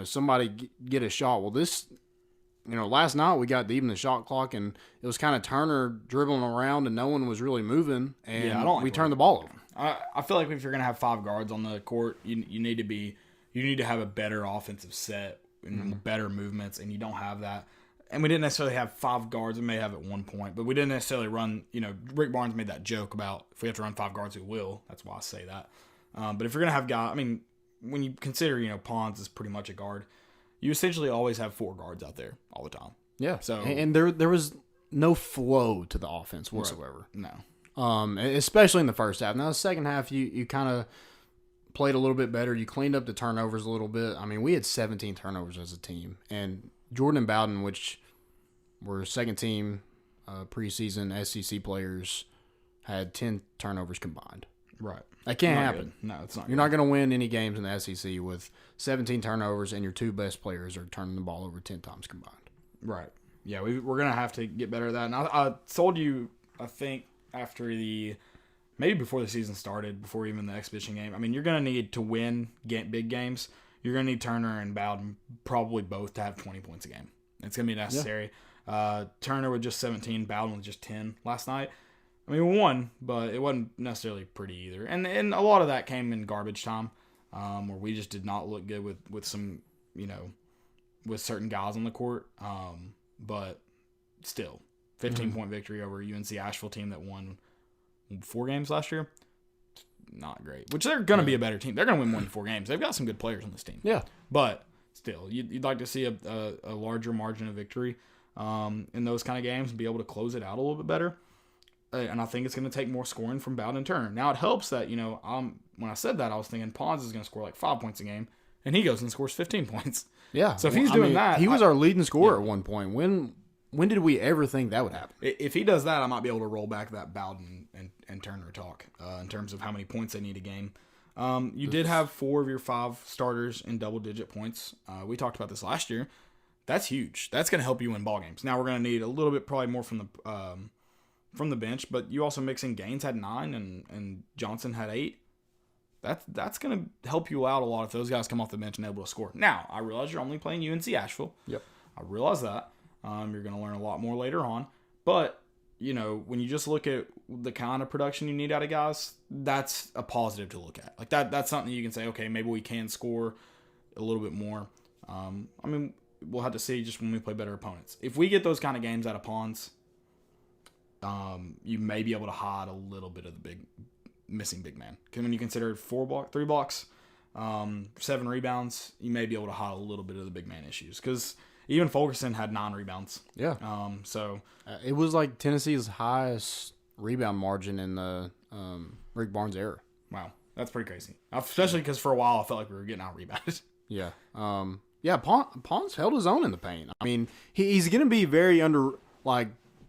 Somebody get a shot. Well, last night we got deep in the shot clock, and it was kind of Turner dribbling around, and no one was really moving, and we turned the ball over. I feel like if you're gonna have 5 guards on the court, you need to have a better offensive set and better movements, and you don't have that. And we didn't necessarily have 5 guards. We may have at one point, but we didn't necessarily run. Rick Barnes made that joke about if we have to run 5 guards, we will. That's why I say that. But if you're gonna have guys, I mean, when you consider Pons is pretty much a guard, you essentially always have 4 guards out there all the time. Yeah. So and there was no flow to the offense whatsoever. Right. No. Especially in the first half. Now the second half, you kind of played a little bit better. You cleaned up the turnovers a little bit. I mean, we had 17 turnovers as a team, and Jordan and Bowden, which were second team preseason SEC players, had 10 turnovers combined. Right. That can't happen. Good. No, it's not. You're not going to win any games in the SEC with 17 turnovers and your 2 best players are turning the ball over 10 times combined. Right. Yeah, we're going to have to get better at that. And I told you, I think, after maybe before the season started, before even the exhibition game, I mean, you're going to need to win big games. You're going to need Turner and Bowden probably both to have 20 points a game. It's going to be necessary. Yeah. Turner with just 17, Bowden with just 10 last night. I mean, we won, but it wasn't necessarily pretty either. And a lot of that came in garbage time, where we just did not look good with some, with certain guys on the court. But still, 15-point victory over a UNC-Asheville team that won 4 games last year. Not great. Which they're going to be a better team. They're going to win more than 4 games. They've got some good players on this team. Yeah. But still, you'd like to see a larger margin of victory in those kind of games and be able to close it out a little bit better. And I think it's going to take more scoring from Bowden and Turner. Now, it helps that, when I said that, I was thinking Pons is going to score like 5 points a game, and he goes and scores 15 points. Yeah. So if he's doing that. He was our leading scorer at one point. When did we ever think that would happen? If he does that, I might be able to roll back that Bowden and Turner talk in terms of how many points they need a game. You did have 4 of your 5 starters in double-digit points. We talked about this last year. That's huge. That's going to help you win ball games. Now we're going to need a little bit probably more from the bench, but you also mix in Gaines had 9 and Johnson had 8. That's going to help you out a lot if those guys come off the bench and able to score. Now, I realize you're only playing UNC-Asheville. Yep. I realize that. You're going to learn a lot more later on. But, when you just look at the kind of production you need out of guys, that's a positive to look at. Like that's something you can say, okay, maybe we can score a little bit more. I mean, we'll have to see just when we play better opponents. If we get those kind of games out of Pons, you may be able to hide a little bit of the missing big man. Because when you consider 3 blocks, 7 rebounds, you may be able to hide a little bit of the big man issues. Because even Fulkerson had 9 rebounds. Yeah. It was like Tennessee's highest rebound margin in the Rick Barnes era. Wow, that's pretty crazy. Especially because for a while I felt like we were getting out rebounded. Yeah. Pons held his own in the paint. I mean, he's going to be very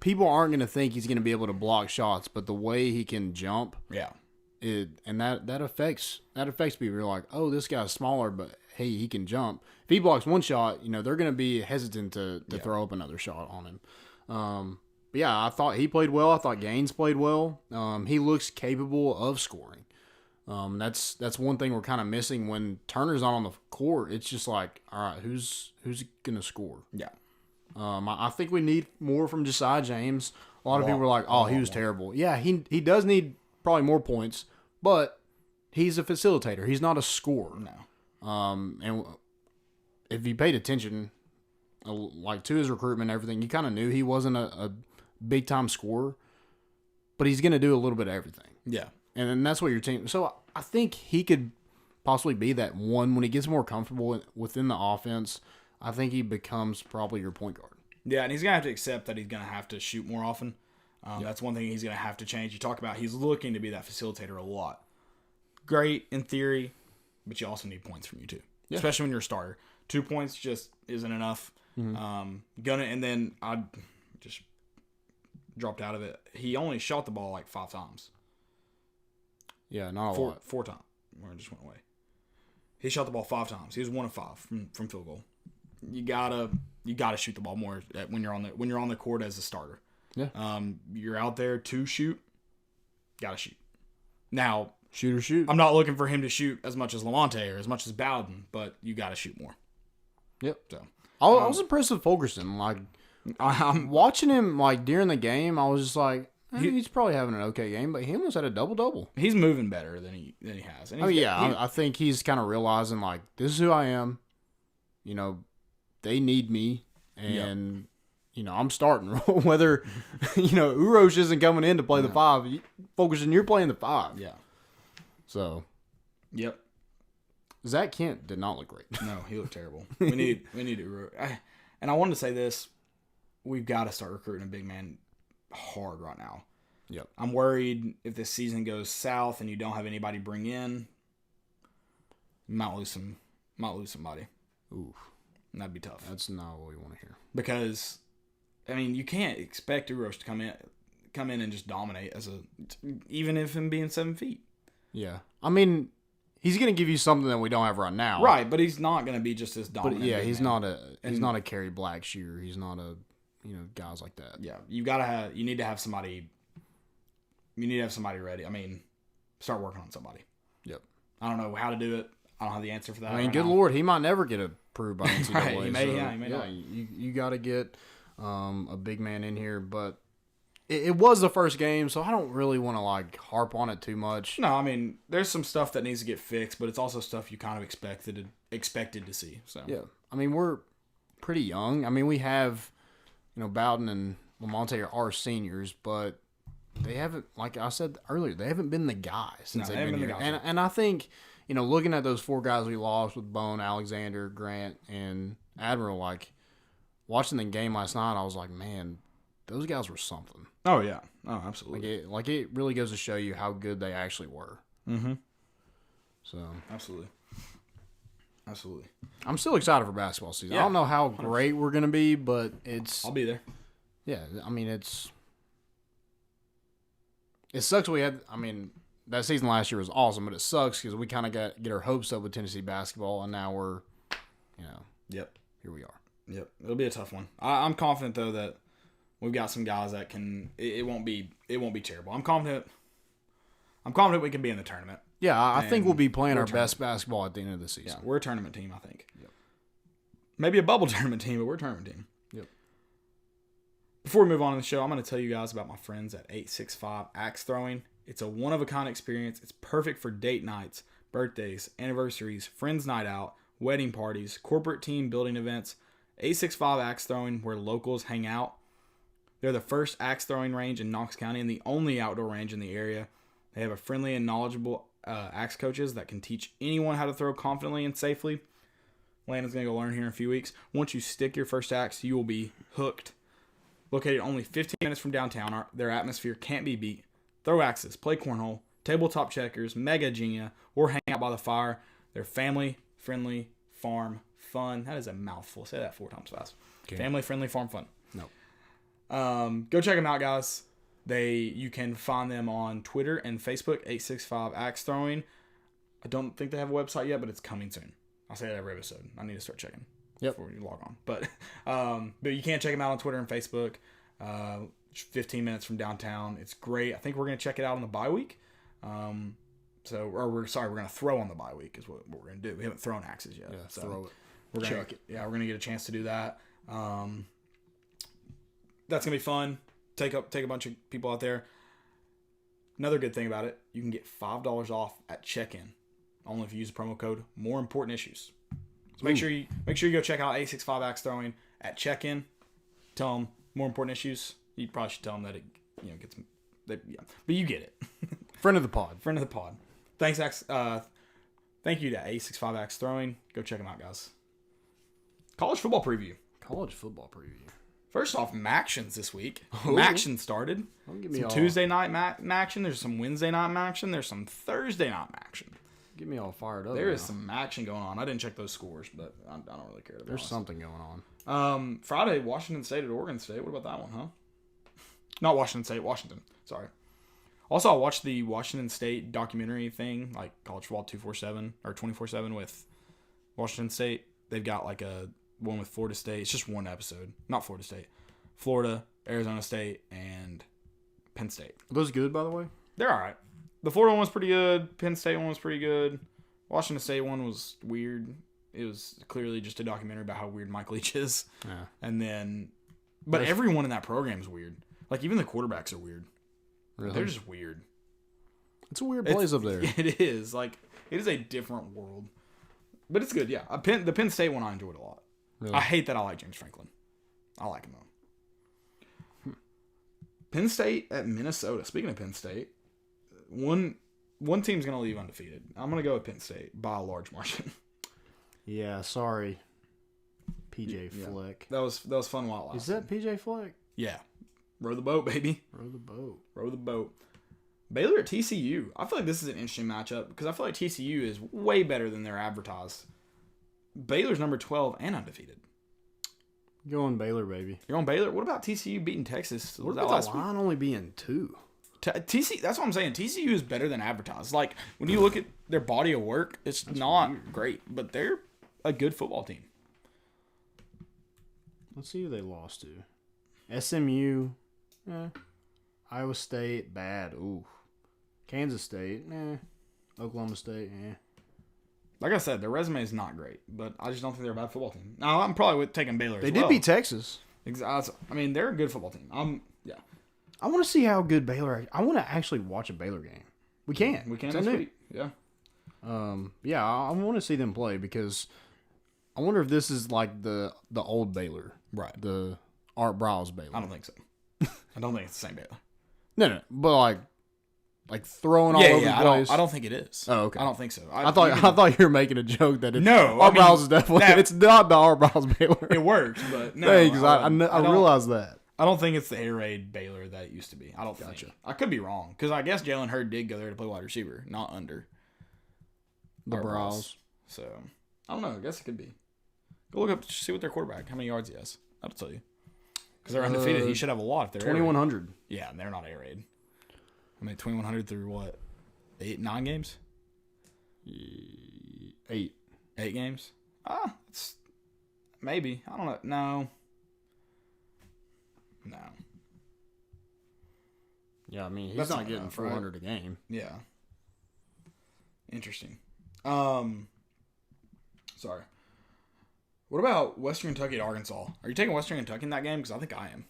people aren't going to think he's going to be able to block shots, but the way he can jump, that affects people. You're like, oh, this guy's smaller, but hey, he can jump. If he blocks one shot, they're going to be hesitant to throw up another shot on him. But yeah, I thought he played well. I thought Gaines played well. He looks capable of scoring. That's one thing we're kind of missing when Turner's not on the court. It's just like, all right, who's gonna score? Yeah. I think we need more from Josiah James. A lot of people are like, oh, he was terrible. Yeah, he does need probably more points, but he's a facilitator. He's not a scorer. No. And if you paid attention, like to his recruitment and everything, you kind of knew he wasn't a big time scorer, but he's gonna do a little bit of everything. Yeah. And then that's what your team. So I think he could possibly be that one when he gets more comfortable within the offense. I think he becomes probably your point guard. Yeah, and he's going to have to accept that he's going to have to shoot more often. That's one thing he's going to have to change. You talk about he's looking to be that facilitator a lot. Great in theory, but you also need points from you too, especially when you're a starter. 2 points just isn't enough. Mm-hmm. And then I just dropped out of it. He only shot the ball like 5 times. Yeah, not a lot. 4 times. Or it just went away. He shot the ball 5 times. He was 1 of 5 from field goal. You gotta shoot the ball more when you're on the court as a starter. Yeah. You're out there to shoot. Gotta shoot. Now, shoot. I'm not looking for him to shoot as much as Lamonte or as much as Bowden, but you gotta shoot more. Yep. So I was impressed with Fulkerson. Like I'm watching him like during the game. I was just like, he's probably having an okay game, but he almost had a double. He's moving better than he has. And I think he's kind of realizing like this is who I am. You know, they need me, and you know I'm starting. Whether Urosh isn't coming in to play the 5, Fulkerson, you're playing the 5. Yeah. So. Yep. Zach Kent did not look great. No, he looked terrible. We need Urosh. And I wanted to say this: we've got to start recruiting a big man hard right now. Yep. I'm worried if this season goes south and you don't have anybody bring in, you might lose somebody. Ooh. And that'd be tough. That's not what we want to hear. Because, I mean, you can't expect Urosh to come in and just dominate even if him being 7 feet. Yeah. I mean, he's going to give you something that we don't have right now. Right, but he's not going to be just as dominant. But yeah, he's not a Kerry Blackshear. He's not a guys like that. Yeah, you need to have somebody. You need to have somebody ready. I mean, start working on somebody. Yep. I don't know how to do it. I don't have the answer for that. I mean, good Lord, he might never get approved by NCAA. Right, he may not. You got to get a big man in here, but it was the first game, so I don't really want to like harp on it too much. No, I mean, there's some stuff that needs to get fixed, but it's also stuff you kind of expected to see. So yeah, I mean, we're pretty young. I mean, we have Bowden and Lamonte are seniors, but they haven't, like I said earlier, they haven't been the guys since they've been here. And I think, looking at those 4 guys we lost with Bone, Alexander, Grant, and Admiral, like, watching the game last night, I was like, man, those guys were something. Oh, yeah. Oh, absolutely. Like it really goes to show you how good they actually were. Mm-hmm. So. Absolutely. I'm still excited for basketball season. Yeah. I don't know how great we're going to be, but it's... I'll be there. Yeah, I mean, it sucks that season last year was awesome, but it sucks because we kind of get our hopes up with Tennessee basketball, and now we're, Yep. Here we are. Yep. It'll be a tough one. I'm confident, though, that we've got some guys that can, it won't be terrible. I'm confident we can be in the tournament. Yeah, I think we'll be playing our best basketball at the end of the season. Yeah, we're a tournament team, I think. Yep. Maybe a bubble tournament team, but we're a tournament team. Yep. Before we move on to the show, I'm going to tell you guys about my friends at 865 Axe Throwing. It's a one-of-a-kind experience. It's perfect for date nights, birthdays, anniversaries, friends' night out, wedding parties, corporate team building events. 865 Axe Throwing, where locals hang out. They're the first axe throwing range in Knox County and the only outdoor range in the area. They have a friendly and knowledgeable axe coaches that can teach anyone how to throw confidently and safely. Landon's going to go learn here in a few weeks. Once you stick your first axe, you will be hooked. Located only 15 minutes from downtown, their atmosphere can't be beat. Throw axes, play cornhole, tabletop checkers, mega genia, or hang out by the fire. They're family-friendly, farm, fun. That is a mouthful. Say that 4 times fast. Okay. Family-friendly, farm, fun. No. Go check them out, guys. You can find them on Twitter and Facebook, 865 Axe Throwing. I don't think they have a website yet, but it's coming soon. I'll say that every episode. I need to start checking before you log on. But you can check them out on Twitter and Facebook. 15 minutes from downtown. It's great. I think we're going to check it out on the bye week. We're going to throw on the bye week is what we're going to do. We haven't thrown axes yet. Yeah, so throw it. We're gonna, Chuck it. Yeah, we're going to get a chance to do that. That's going to be fun. Take a bunch of people out there. Another good thing about it, you can get $5 off at check-in. Only if you use the promo code More Important Issues. So make sure you go check out A65 Axe Throwing at check-in. Tell them More Important Issues. You probably should tell them that it gets. But you get it. Friend of the pod. Friend of the pod. Thanks, Axe. Thank you to A65 Axe Throwing. Go check them out, guys. College football preview. First off, Mactions this week. Maction started. Some Tuesday night Maction. There's some Wednesday night Maction. There's some Thursday night Maction. Get me all fired up. There is some action going on. I didn't check those scores, but I don't really care. There's something going on. Friday, Washington State at Oregon State. What about that one, huh? Not Washington State, Washington. Sorry. Also, I watched the Washington State documentary thing, like College Football 247 or 24/7 with Washington State. They've got like a one with Florida State. It's just one episode. Not Florida State. Florida, Arizona State, and Penn State. Are those good, by the way? They're all right. The Florida one was pretty good. Penn State one was pretty good. Washington State one was weird. It was clearly just a documentary about how weird Mike Leach is. Yeah. And then, but everyone in that program is weird. Like, even the quarterbacks are weird. Really? They're just weird. It's a weird place up there. It is. Like, it is a different world. But it's good, yeah. The Penn State one I enjoyed a lot. Really? I hate that I like James Franklin. I like him, though. Penn State at Minnesota. Speaking of Penn State, one team's going to leave undefeated. I'm going to go with Penn State by a large margin. Yeah, sorry. PJ Fleck. That was fun while it lasted. Is that PJ Fleck? Yeah. Row the boat, baby. Row the boat. Row the boat. Baylor at TCU. I feel like this is an interesting matchup because I feel like TCU is way better than they're advertised. Baylor's number 12 and undefeated. Going Baylor, baby. You're on Baylor? What about TCU beating Texas? What about the line only being 2? TCU, that's what I'm saying. TCU is better than advertised. Like, when you look at their body of work, it's not great, but they're a good football team. Let's see who they lost to. SMU, Iowa State, bad. Ooh. Kansas State, Oklahoma State, Like I said, their resume is not great, but I just don't think they're a bad football team. Now, I'm probably taking Baylor They as well. did beat Texas. Exactly. I mean, they're a good football team. I want to see how good Baylor. I want to actually watch a Baylor game. We can. We can this week. Yeah. I want to see them play because I wonder if this is like the old Baylor, Right. The Art Browse Baylor. I don't think so. I don't think it's the same Baylor. No, but like throwing all over the place. I don't think it is. Oh, okay. I don't think so. I thought you were making a joke that Art Browse is definitely it's not the Art Browse Baylor. It works, but no. Thanks. I realize that. I don't think it's the air raid Baylor that it used to be. I don't think. I could be wrong because I guess Jalen Hurd did go there to play wide receiver, not under the Browse. So I don't know. I guess it could be. Go look up, see what their quarterback, how many yards he has. That'll tell you. Because they're undefeated. He should have a lot if they're 2,100. Yeah, and they're not air raid. I mean, 2,100 through what? 9 games? 8 games? It's maybe. I don't know. No. Yeah, I mean, he's That's not not getting enough, 400 right? a game. Yeah. Interesting. Sorry. What about Western Kentucky at Arkansas? Are you taking Western Kentucky in that game? Because I think I am.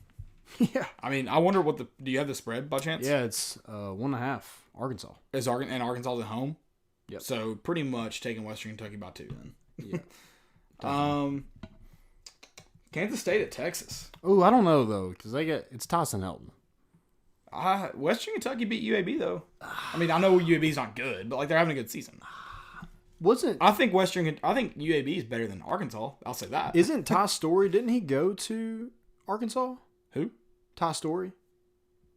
Yeah. I mean, I wonder do you have the spread by chance? Yeah, it's 1.5 Arkansas. And Arkansas at home? Yep. So pretty much taking Western Kentucky by 2 then. Yeah. Kansas State at Texas. Oh, I don't know though, because it's Tyson Helton. Western Kentucky beat UAB though. I mean, I know UAB's not good, but like they're having a good season. I think UAB is better than Arkansas. I'll say that. Isn't Ty Story? Didn't he go to Arkansas? Who? Ty Story.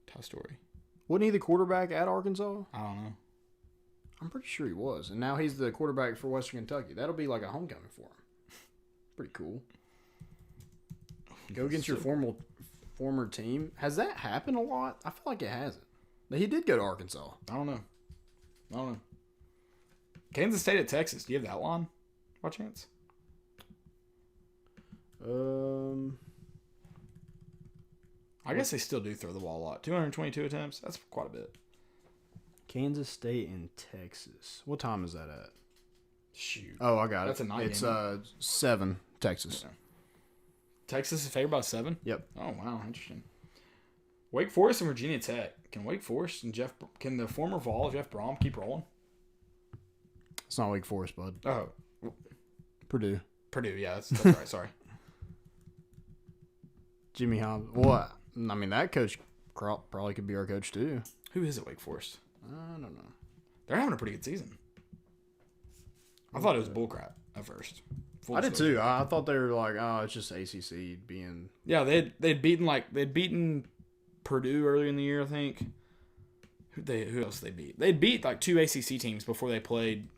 Ty Story. Wasn't he the quarterback at Arkansas? I don't know. I'm pretty sure he was, and now he's the quarterback for Western Kentucky. That'll be like a homecoming for him. Pretty cool. Go against your former team. Has that happened a lot? I feel like it hasn't. But he did go to Arkansas. I don't know. Kansas State at Texas. Do you have that line by chance? I guess they still do throw the ball a lot. 222 attempts. That's quite a bit. Kansas State and Texas. What time is that at? Shoot. Oh, I got That's it. a night It's game. 7, Texas. Yeah. Texas is favored by 7? Yep. Oh, wow. Interesting. Wake Forest and Virginia Tech. Can Wake Forest and can the former Vol, Jeff Brom, keep rolling? It's not Wake Forest, bud. Oh, Purdue. Purdue. Yeah, that's right. Sorry. Jimmy Hobbs. What? I mean, that coach probably could be our coach, too. Who is it, Wake Forest? I don't know. They're having a pretty good season. I thought it was bullcrap at first. I did, too. I thought they were like, oh, it's just ACC being... Yeah, they'd beaten Purdue earlier in the year, I think. Who else they beat? They'd beat like 2 ACC teams before they played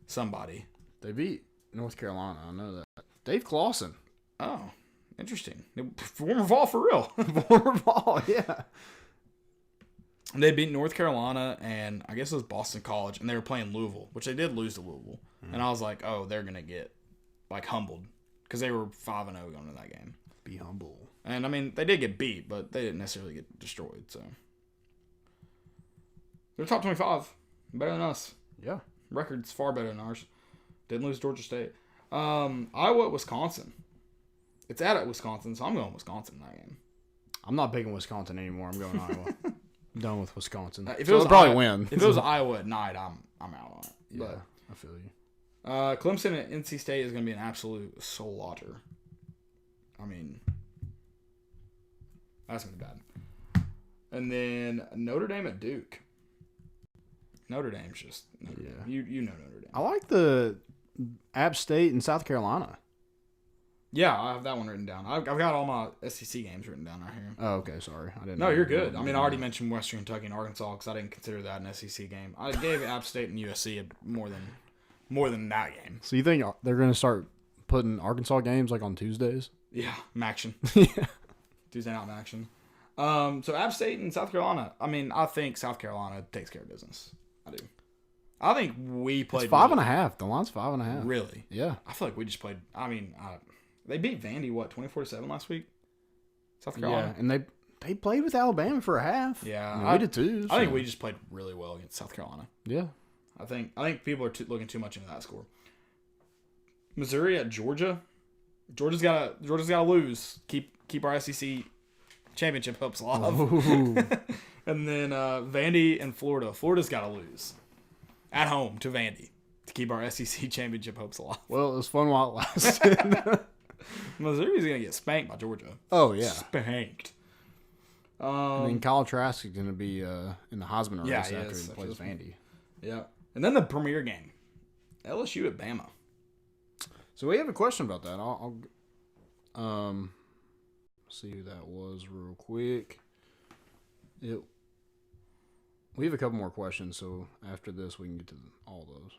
somebody. They beat North Carolina. I know that. Dave Clawson. Oh, interesting. Former Vol for real. Former Vol, yeah. They beat North Carolina and I guess it was Boston College, and they were playing Louisville, which they did lose to Louisville. Mm. And I was like, oh, they're going to get like humbled because they were 5-0 going into that game. Be humble. And I mean, they did get beat, but they didn't necessarily get destroyed. So they're top 25, better than us. Yeah, record's far better than ours. Didn't lose Georgia State. Iowa, Wisconsin. It's at Wisconsin, so I'm going Wisconsin in that game. I'm not picking Wisconsin anymore. I'm going Iowa. I'm done with Wisconsin. If so it was probably win. If it was Iowa at night, I'm out on it. Yeah, But I feel you. Clemson at NC State is going to be an absolute slaughter. I mean, that's going to be bad. And then Notre Dame at Duke. Notre Dame's just Notre Dame. You know Notre Dame. I like the App State and South Carolina. Yeah, I have that one written down. I've got all my SEC games written down right here. Oh, okay. Sorry. I didn't No, know. you're good. I mean, I already mentioned Western Kentucky and Arkansas because I didn't consider that an SEC game. I gave App State and USC more than that game. So you think they're going to start putting Arkansas games like on Tuesdays? Yeah, Maction. Yeah. Tuesday night Maction. So App State and South Carolina. I mean, I think South Carolina takes care of business. I do. I think we played. It's 5.5. The line's 5.5. Really? Yeah. I feel like we just played. I mean, they beat Vandy 24-7 last week. South Carolina. Yeah, and they played with Alabama for a half. Yeah, I mean, we did too. I think we just played really well against South Carolina. Yeah. I think people are looking too much into that score. Missouri at Georgia. Georgia's got to lose. Keep our SEC championship hopes alive. And then Vandy and Florida. Florida's got to lose at home to Vandy to keep our SEC championship hopes alive. Well, it was fun while it lasted. Missouri's gonna get spanked by Georgia. Oh yeah, spanked. I mean, Kyle Trask is gonna be in the Heisman race after he plays Vandy. Yeah, and then the premier game, LSU at Bama. So we have a question about that. I'll see who that was real quick. We have a couple more questions, so after this we can get to all those.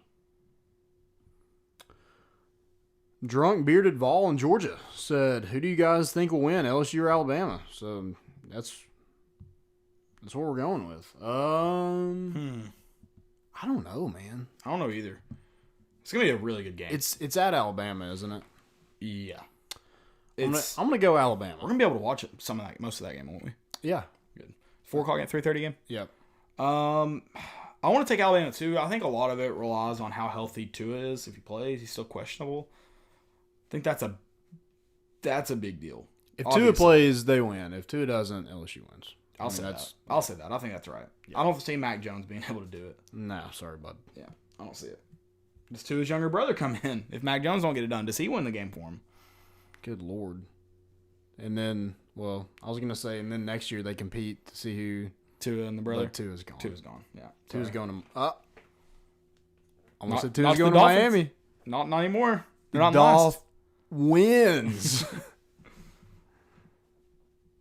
Drunk Bearded Vol in Georgia said, "Who do you guys think will win, LSU or Alabama?" So that's what we're going with. I don't know, man. I don't know either. It's gonna be a really good game. It's at Alabama, isn't it? Yeah. I'm gonna go Alabama. We're gonna be able to watch most of that game, won't we? Yeah. Good. 4:00 at 3:30 game. Yep. I want to take Alabama too. I think a lot of it relies on how healthy Tua is. If he plays, he's still questionable. I think that's a big deal. If Tua plays, they win. If Tua doesn't, LSU wins. I'll say that. I think that's right. Yeah. I don't see Mac Jones being able to do it. No, sorry, bud. Yeah, I don't see it. Does Tua's younger brother come in? If Mac Jones don't get it done, does he win the game for him? Good Lord. And then, well, I was going to say, and then next year they compete to see who. Tua and the brother? Tua's gone. Tua's gone, yeah. Tua's going to. Almost said Tua's Tua's going to Miami. Not anymore. They're not Dolph wins.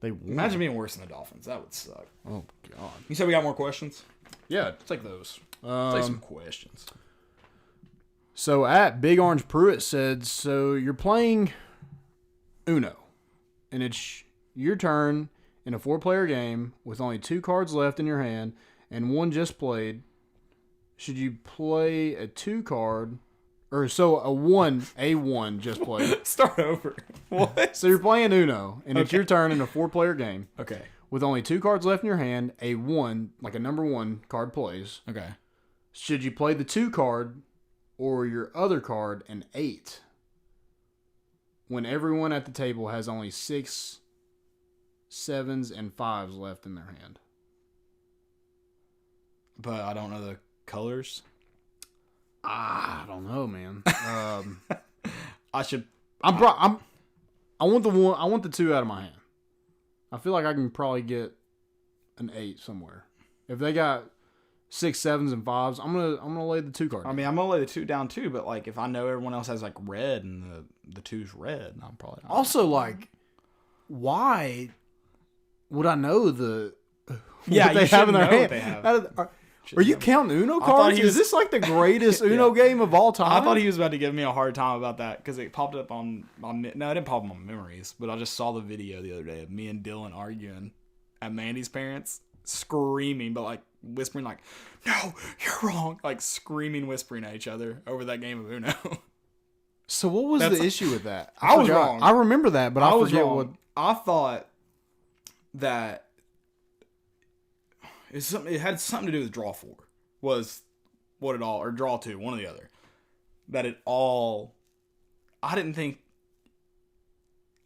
They won. Imagine being worse than the Dolphins. That would suck. Oh, God. You said we got more questions? Yeah. Let's take those. Let's take some questions. So at Big Orange Pruitt said, so you're playing Uno, and it's your turn in a 4-player game with only 2 cards left in your hand and 1 just played. Should you play a 2 card, or so a 1 just played? Start over. What? So you're playing Uno, and it's your turn in a 4-player game. Okay. With only 2 cards left in your hand, a 1, like a number 1 card plays. Okay. Should you play the 2 card or your other card, an 8, when everyone at the table has only 6, 7s, and 5s left in their hand? But I don't know the colors. I don't know, man. I should. I want the 1. I want the 2 out of my hand. I feel like I can probably get an 8 somewhere. If they got 6, 7s, and 5s, I'm gonna lay the 2 card. I mean, I'm gonna lay the 2 down too. But like, if I know everyone else has like red and the 2's red, I'm probably not. Also, like, why would I know the? Yeah, what they you have in should their know hand? what they have. Are you counting Uno thought cards? he was- Is this like the greatest Uno game of all time? I thought he was about to give me a hard time about that because it popped up on my. No, it didn't pop up on memories, but I just saw the video the other day of me and Dylan arguing at Mandy's parents, screaming, but like whispering, like, "No, you're wrong!" Like screaming, whispering at each other over that game of Uno. So what was the issue with that? I was forgot. wrong. I remember that, but I was forget wrong. what. I thought that it had something to do with draw 4. Was what it all, or draw 2, one or the other. That it all. I didn't think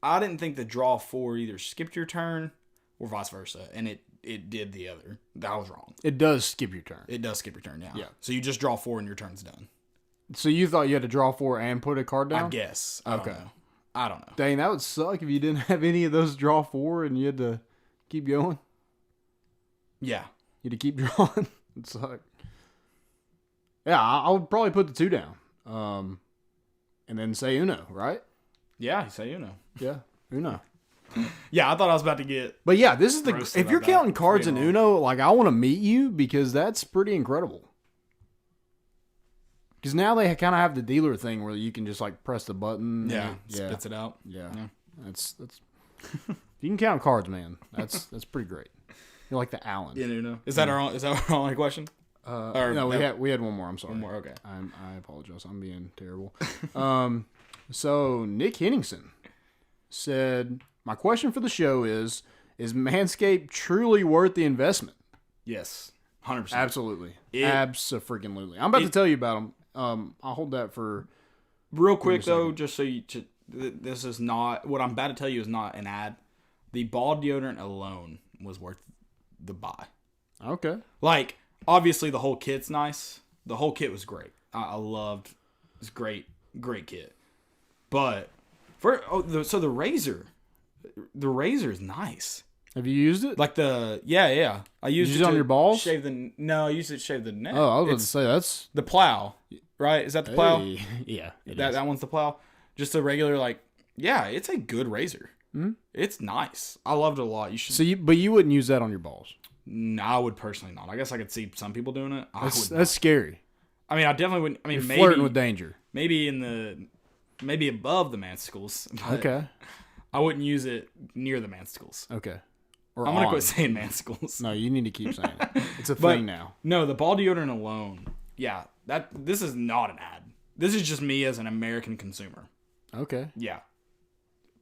the draw 4 either skipped your turn or vice versa, and it did the other. That was wrong. It does skip your turn. It does skip your turn, yeah. Yeah. So you just draw 4 and your turn's done. So you thought you had to draw 4 and put a card down? I guess. I don't know. I don't know. Dang, that would suck if you didn't have any of those draw 4 and you had to keep going. Yeah. You had to keep drawing. It sucked. Yeah, I would probably put the 2 down. And then say Uno, right? Yeah, you say Uno. Yeah, Uno. Yeah, I thought I was about to get. But yeah, this is the. Roasted If you're about counting that. cards in Pretty Uno, like, I want to meet you because that's pretty incredible. Because now they kind of have the dealer thing where you can just like press the button. Yeah, and spits it out. Yeah, Yeah. that's. You can count cards, man. That's pretty great. You're like the Allen. In Uno. Is that our only question? No, we had one more. I'm sorry. One more. Okay. I apologize. I'm being terrible. So Nick Henningsen said, "My question for the show is Manscaped truly worth the investment?" Yes. 100%. Absolutely. Abso-freaking-lutely. I'm about to tell you about them. I'll hold that for Real quick though, just so this is not what I'm about to tell you is not an ad. The ball deodorant alone was worth the buy. Okay. Like, obviously the whole kit's nice. The whole kit was great. I loved. It's great kit. But so the razor is nice. Have you used it? Like yeah. I used it on your balls? I used it to shave the neck. Oh, I was about to say that's the plow, right? Is that the plow? Hey, yeah. That one's the plow. Just a regular, like, yeah, it's a good razor. Mm-hmm. It's nice. I loved it a lot. You should. So but you wouldn't use that on your balls. No, I would personally not. I guess I could see some people doing it. That's scary. I mean, I definitely wouldn't. I mean, You're maybe flirting with danger. Maybe above the mansticles. Okay. I wouldn't use it near the mansticles. Okay. I'm gonna quit saying mansticles. No, you need to keep saying it. It's a thing now. No, the ball deodorant alone. Yeah, this is not an ad. This is just me as an American consumer. Okay. Yeah.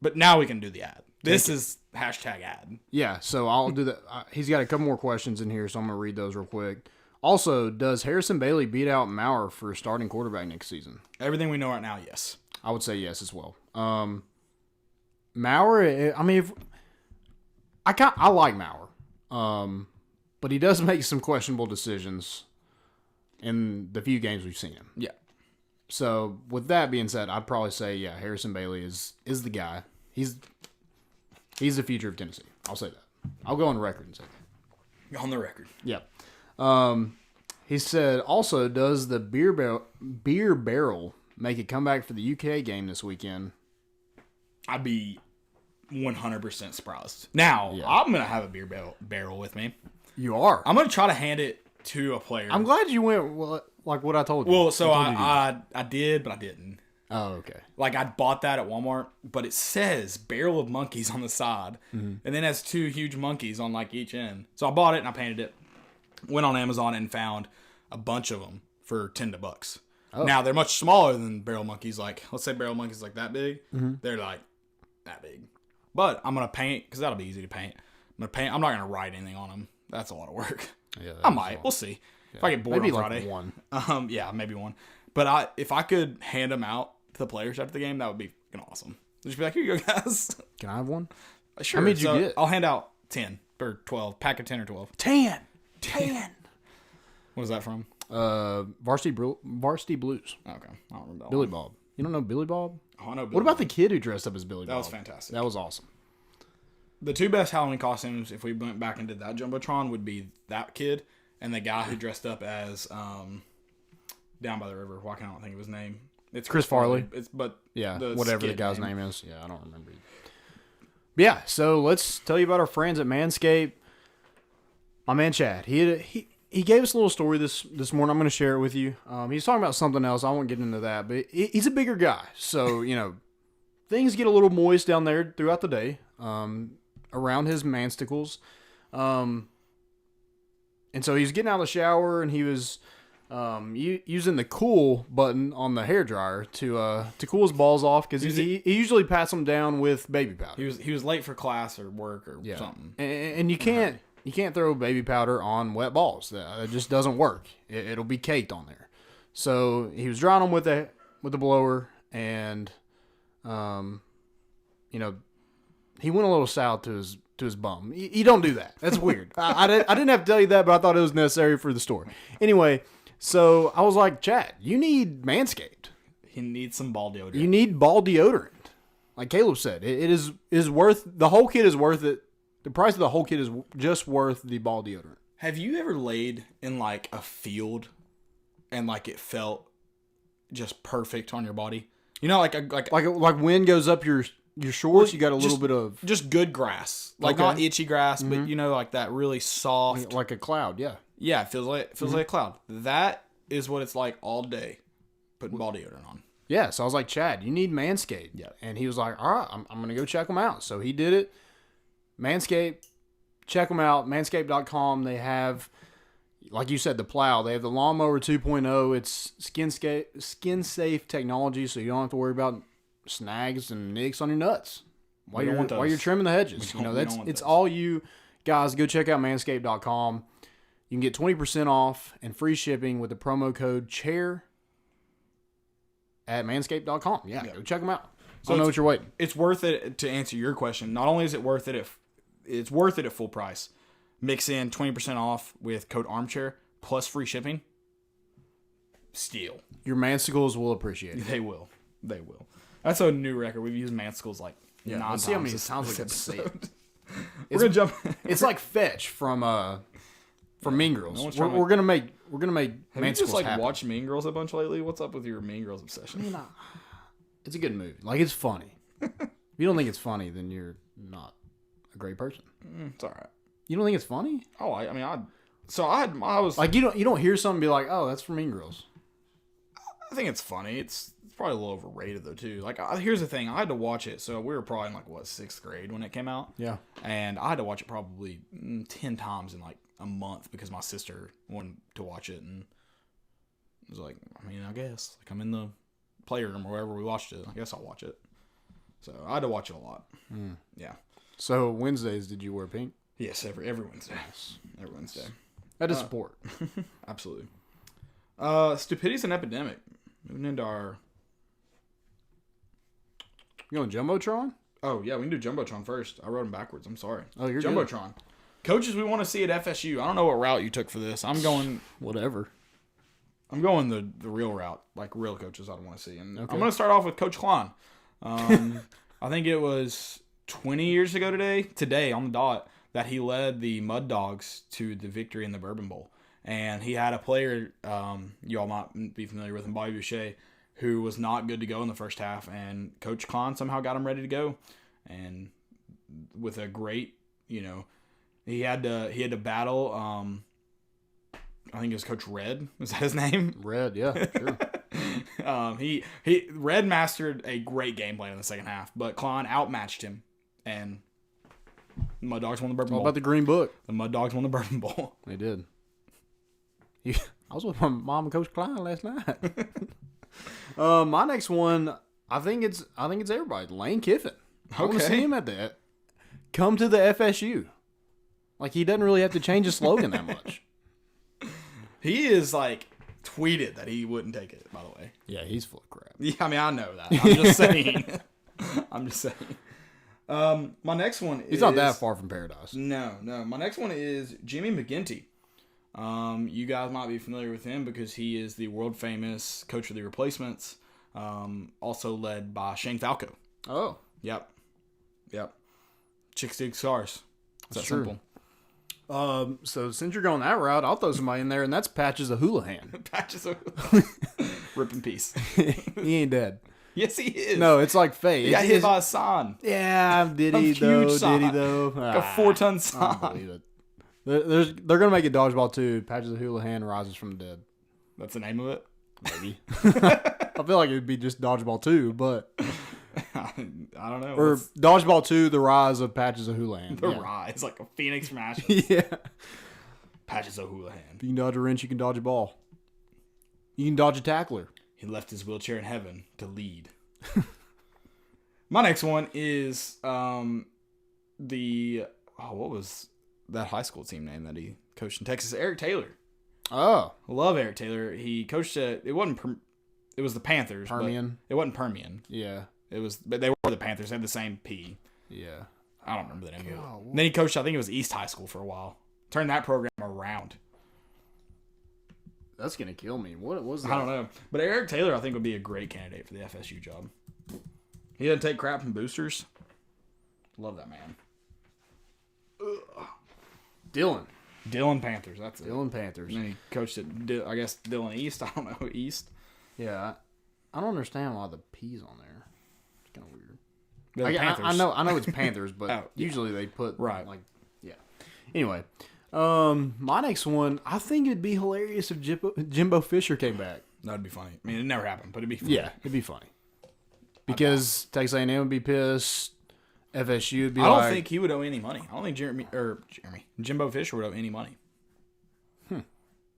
But now we can do the ad. This is hashtag ad. Yeah, so I'll do that. He's got a couple more questions in here, so I'm going to read those real quick. Also, does Harrison Bailey beat out Maurer for starting quarterback next season? Everything we know right now, yes. I would say yes as well. Maurer, I mean, I like Maurer, but he does make some questionable decisions in the few games we've seen him. Yeah. So, with that being said, I'd probably say, yeah, Harrison Bailey is the guy. He's the future of Tennessee. I'll say that. I'll go on the record and say that. On the record. Yeah. He said, also, does the beer barrel make a comeback for the UK game this weekend? I'd be 100% surprised. Now, Yeah. I'm going to have a beer barrel with me. You are. I'm going to try to hand it to a player. I'm glad you went like what I told you. Well, so I I did, but I didn't. oh, okay. Like, I bought that at Walmart, but it says Barrel of Monkeys on the side. Mm-hmm. And then has 2 huge monkeys on, like, each end. So I bought it and I painted it. Went on Amazon and found a bunch of them for $10. Oh. Now, they're much smaller than barrel monkeys. Like, let's say barrel monkeys like that big. Mm-hmm. They're, like, that big. But I'm going to paint, because that'll be easy to paint. I'm not gonna write anything on them. That's a lot of work. Yeah, I might. We'll see. Yeah. If I get bored maybe on like Friday. one. Yeah, maybe one. But if I could hand them out to the players after the game, that would be fucking awesome. Just be like, here you go, guys. Can I have one? Sure. How many did you get? I'll hand out 10 or 12. Pack of 10 or 12. 10. What is that from? Varsity Blues. Okay, I don't remember that Billy one. Bob. You don't know Billy Bob? Oh, I know Billy What about Bob. the kid who dressed up as Billy Bob? That was fantastic. That was awesome. The two best Halloween costumes, if we went back and did that JumboTron, would be that kid and the guy who dressed up as Down by the River. Why can't I not think of his name? It's Chris Farley. Yeah, whatever the guy's name is. Yeah, I don't remember. Yeah, so let's tell you about our friends at Manscaped. My man Chad, he gave us a little story this morning. I'm going to share it with you. He's talking about something else. I won't get into that, but he's a bigger guy, so things get a little moist down there throughout the day around his mansticles. And so he's getting out of the shower, and he was using the cool button on the hairdryer to cool his balls off, because he usually pats them down with baby powder. He was late for class or work or something. And you can't throw baby powder on wet balls. It just doesn't work. It'll be caked on there. So he was drying them with the blower, and he went a little south to his bum. You don't do that. That's weird. I didn't have to tell you that, but I thought it was necessary for the story. Anyway, so I was like, Chad, you need Manscaped. He needs some ball deodorant. You need ball deodorant. Like Caleb said, it is worth, the whole kit is worth it. The price of the whole kit is just worth the ball deodorant. Have you ever laid in like a field and like it felt just perfect on your body? Like wind goes up your shorts, you got a little bit of just good grass. Like not itchy grass, but like that really soft, like a cloud, yeah. Yeah, it feels like a cloud. That is what it's like all day, putting ball deodorant on. Yeah, so I was like, Chad, you need Manscaped. Yeah. And he was like, all right, I'm going to go check them out. So he did it. Manscaped, check them out, manscaped.com. They have, like you said, the plow. They have the Lawnmower 2.0. It's skin-safe technology, so you don't have to worry about snags and nicks on your nuts while you're trimming the hedges. It's all you guys. Go check out manscaped.com. You can get 20% off and free shipping with the promo code CHAIR at manscaped.com. Yeah, go check them out. So I know what you're waiting. It's worth it. To answer your question, not only is it worth it it's worth it at full price. Mix in 20% off with code ARMCHAIR plus free shipping. Steal. Your mansticles will appreciate it. They will. That's a new record. We've used mansticles like 9 times. Let's see how many times we can say it. We're gonna jump. It's like Fetch from Mean Girls. We're gonna make Have you just like happen. watched Mean Girls a bunch lately? What's up with your Mean Girls obsession? It's a good movie. Like, it's funny. If you don't think it's funny, then you're not a great person. It's all right. You don't think it's funny? Oh, I was like, you don't hear something and be like, oh, that's from Mean Girls. I think it's funny. It's probably a little overrated though too. Like, here's the thing: I had to watch it. So we were probably in like 6th grade when it came out. Yeah. And I had to watch it probably 10 times in like a month because my sister wanted to watch it, and it was like, I guess like I'm in the playroom or wherever we watched it. I guess I'll watch it. So I had to watch it a lot. Yeah. So Wednesdays, did you wear pink? Yes, every Wednesday. Yes. Every Wednesday. That is support. Absolutely. Stupidity's an epidemic. Moving into our... You going Jumbotron? Oh, yeah, we can do Jumbotron first. I wrote them backwards. I'm sorry. Oh, you're Jumbotron. Good. Coaches we want to see at FSU. I don't know what route you took for this. I'm going... Whatever. I'm going the real route. Like, real coaches I want to see. And okay. I'm going to start off with Coach Klein. I think it was 20 years ago today on the dot, that he led the Mud Dogs to the victory in the Bourbon Bowl. And he had a player, you all might be familiar with him, Bobby Boucher, who was not good to go in the first half. And Coach Klein somehow got him ready to go. And with a great, he had to battle, I think it was Coach Red. Was that his name? Red, yeah, sure. Red mastered a great game plan in the second half, but Klein outmatched him, and the Mud Dogs won the Bourbon Bowl. What about the Green Book? The Mud Dogs won the Bourbon Bowl. They did. I was with my mom and Coach Klein last night. My next one, I think it's everybody. Lane Kiffin. I want to see him at that. Come to the FSU. Like, he doesn't really have to change his slogan that much. He is like tweeted that he wouldn't take it, by the way. Yeah, he's full of crap. Yeah, I mean, I know that. I'm just saying. I'm just saying. My next one is... He's not that far from paradise. No. My next one is Jimmy McGinty. You guys might be familiar with him because he is the world-famous coach of the replacements, also led by Shane Falco. Oh. Yep. Chicks dig stars. That's that true. Simple. So since you're going that route, I'll throw somebody in there, and that's Patches of Houlihan. Patches of Rip in peace. He ain't dead. Yes, he is. No, it's like fake. He got hit by a sign. Yeah, did he though? Did he though? Like a 4-ton sign. I don't believe it. They're gonna make it Dodgeball 2. Patches of Houlihan rises from the dead. That's the name of it. Maybe. I feel like it'd be just Dodgeball 2, but I don't know. or Dodgeball 2: The Rise of Patches of Houlihan. The Rise, like a phoenix from ashes. Yeah. Patches of Houlihan. If you can dodge a wrench, you can dodge a ball. You can dodge a tackler. He left his wheelchair in heaven to lead. My next one is what was that high school team name that he coached in Texas? Eric Taylor. Oh, Love Eric Taylor. He coached it was the Panthers. Permian. It wasn't Permian. Yeah. But they were the Panthers. They had the same P. Yeah. I don't remember the name of it. Then he coached, I think it was East High School for a while. Turned that program around. That's gonna kill me. What was that? I don't know. But Eric Taylor, I think, would be a great candidate for the FSU job. He doesn't take crap from boosters. Love that man. Dylan Panthers. That's it. Dylan Panthers. And then he coached at, I guess, Dylan East. I don't know, East. Yeah. I don't understand why the P's on there. It's kind of weird. Panthers. I know it's Panthers, but usually they put right. Like, yeah. Anyway, my next one, I think it'd be hilarious if Jimbo Fisher came back. That'd be funny. I mean, it never happened, but it'd be funny. Yeah, it'd be funny. Because Texas A&M would be pissed. FSU would be I don't think he would owe any money. I don't think Jimbo Fisher would owe any money.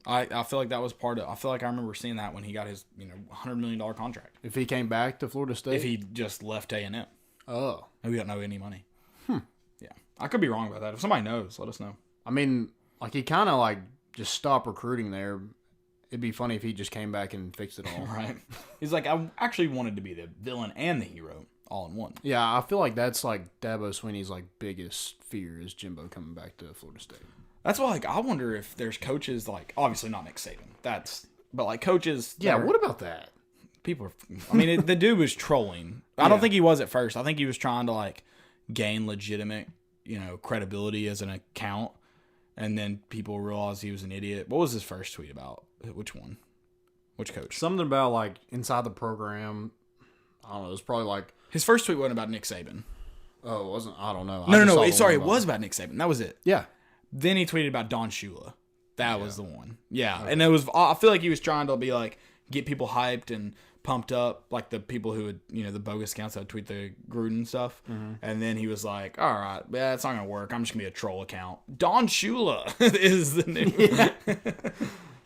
I feel like that was part of. I feel like I remember seeing that when he got his $100 million contract. If he came back to Florida State, If he just left A&M, oh, we don't owe any money. Yeah, I could be wrong about that. If somebody knows, let us know. I mean, like he kind of like just stopped recruiting there. It'd be funny if he just came back and fixed it all. Right. He's like, I actually wanted to be the villain and the hero all in one. Yeah, I feel like that's like Dabo Swinney's like biggest fear is Jimbo coming back to Florida State. That's why, I wonder if there's coaches like, obviously not Nick Saban. But like coaches. Yeah, what about that? People are. The dude was trolling. I don't think he was at first. I think he was trying to like gain legitimate, credibility as an account, and then people realized he was an idiot. What was his first tweet about? Which one? Which coach? Something about like inside the program. I don't know. It was probably like his first tweet wasn't about Nick Saban. Oh, it wasn't. I don't know. No. Sorry, it was about Nick Saban. That was it. Yeah. Then he tweeted about Don Shula. That was the one. Yeah, okay. And it was. I feel like he was trying to be like get people hyped and pumped up, like the people who would, the bogus accounts that would tweet the Gruden stuff. Mm-hmm. And then he was like, "All right, yeah, it's not gonna work. I'm just gonna be a troll account." Don Shula is the new. Yeah.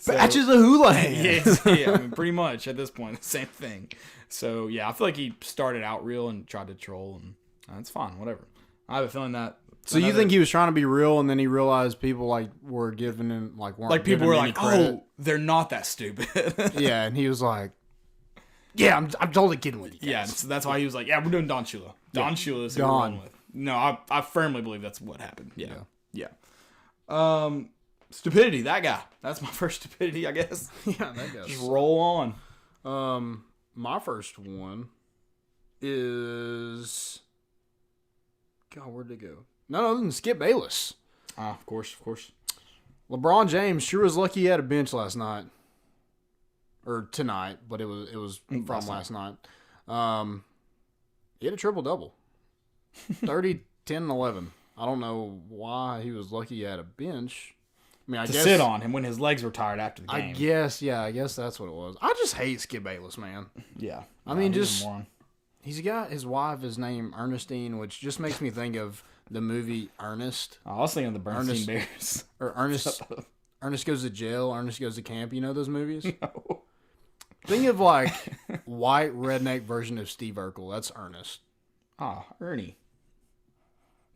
Patches of Houlihan. Yeah, pretty much at this point, the same thing. So yeah, I feel like he started out real and tried to troll, and that's fine, whatever. I have a feeling that. So you think he was trying to be real, and then he realized people like were giving him weren't people were like, credit. "Oh, they're not that stupid." Yeah, and he was like, "Yeah, I'm totally kidding with you guys." Yeah, so that's why he was like, "Yeah, we're doing Don Shula. Don Shula is who we're going with." No, I firmly believe that's what happened. Yeah. Stupidity, that guy. That's my first stupidity, I guess. Yeah, that guy. Just roll on. My first one is God. Where'd it go? None other than Skip Bayless. Of course. LeBron James sure was lucky he had a bench last night. Or tonight, but it was from last night. He had a triple-double. 30, 10, and 11. I don't know why he was lucky he had a bench. I guess sit on him when his legs were tired after the game. I guess that's what it was. I just hate Skip Bayless, man. Yeah. He's got his wife is named Ernestine, which just makes me think of the movie Ernest. I was thinking of the Bernstein Bears. Or Ernest Goes to Jail, Ernest Goes to Camp. You know those movies? No. Think of like white redneck version of Steve Urkel. That's Ernest. Ernie.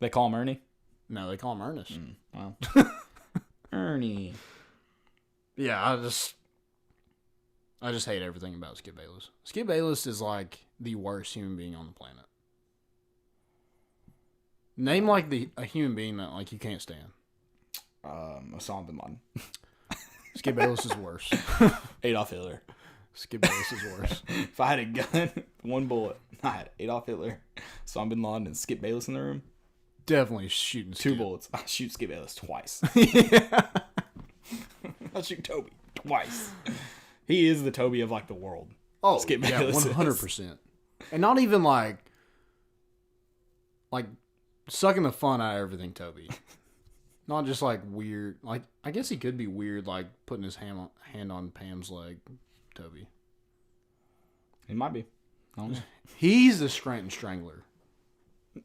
They call him Ernie? No, they call him Ernest. Well, Ernie. Yeah, I just hate everything about Skip Bayless. Skip Bayless is like the worst human being on the planet. Name like a human being that like you can't stand. Osama bin Laden. Skip Bayless is worse. Adolf Hitler. Skip Bayless is worse. If I had a gun, one bullet, I had Adolf Hitler, Osama bin Laden, and Skip Bayless in the room. Definitely shooting Skip. 2 bullets. I shoot Skip Bayless twice. Yeah. I'll shoot Toby twice. He is the Toby of like the world. Oh, Skip yeah, Bayless 100%. And not even like sucking the fun out of everything, Toby. Not just like weird. Like I guess he could be weird, like putting his hand on Pam's leg, Toby. He might be. I don't know. He's the Scranton Strangler.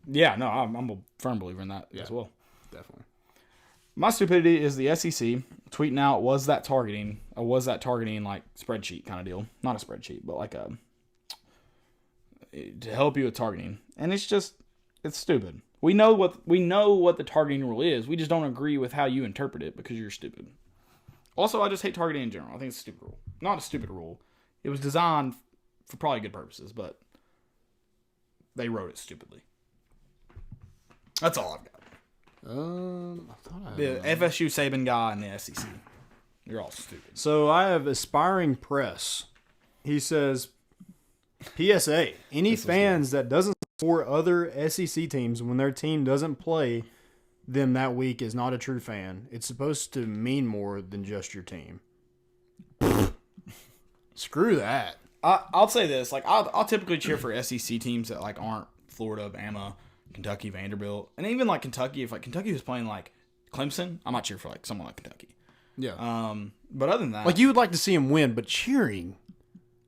Yeah, no, I'm a firm believer in that as well. Definitely. My stupidity is the SEC tweeting out, was that targeting like spreadsheet kind of deal. Not a spreadsheet, but like to help you with targeting. And it's stupid. We know what the targeting rule is. We just don't agree with how you interpret it because you're stupid. Also, I just hate targeting in general. I think it's a stupid rule. Not a stupid rule. It was designed for probably good purposes, but they wrote it stupidly. That's all I've got. I thought I The FSU Saban guy and the SEC. You're all stupid. So I have Aspiring Press. He says, PSA, any fans that doesn't support other SEC teams when their team doesn't play them that week is not a true fan. It's supposed to mean more than just your team. Screw that. I'll say this. Like, I'll typically cheer for SEC teams that like aren't Florida, Bama, Kentucky, Vanderbilt, and even like Kentucky. If like Kentucky was playing like Clemson, I might cheer for like someone like Kentucky. Yeah. But other than that, Like you would like to see him win, but cheering.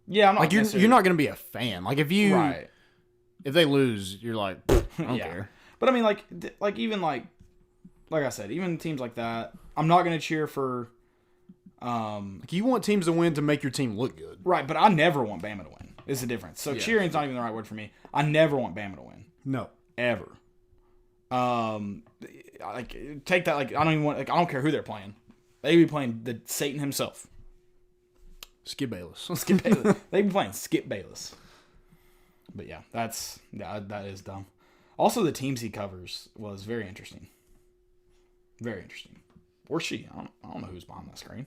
yeah, I'm not Like you're not going to be a fan. Like if they lose, you're like, I don't care. But I mean, like even like I said, even teams like that, I'm not going to cheer for. Like you want teams to win to make your team look good. Right, but I never want Bama to win. Is the difference. So cheering's not even the right word for me. I never want Bama to win. No. Ever. Like take that. Like I don't even want. Like I don't care who they're playing. They be playing the Satan himself. Skip Bayless. Skip Bayless. They be playing Skip Bayless. But yeah, that is dumb. Also, the teams he covers was very interesting. Very interesting. Or she. I don't know who's behind that screen.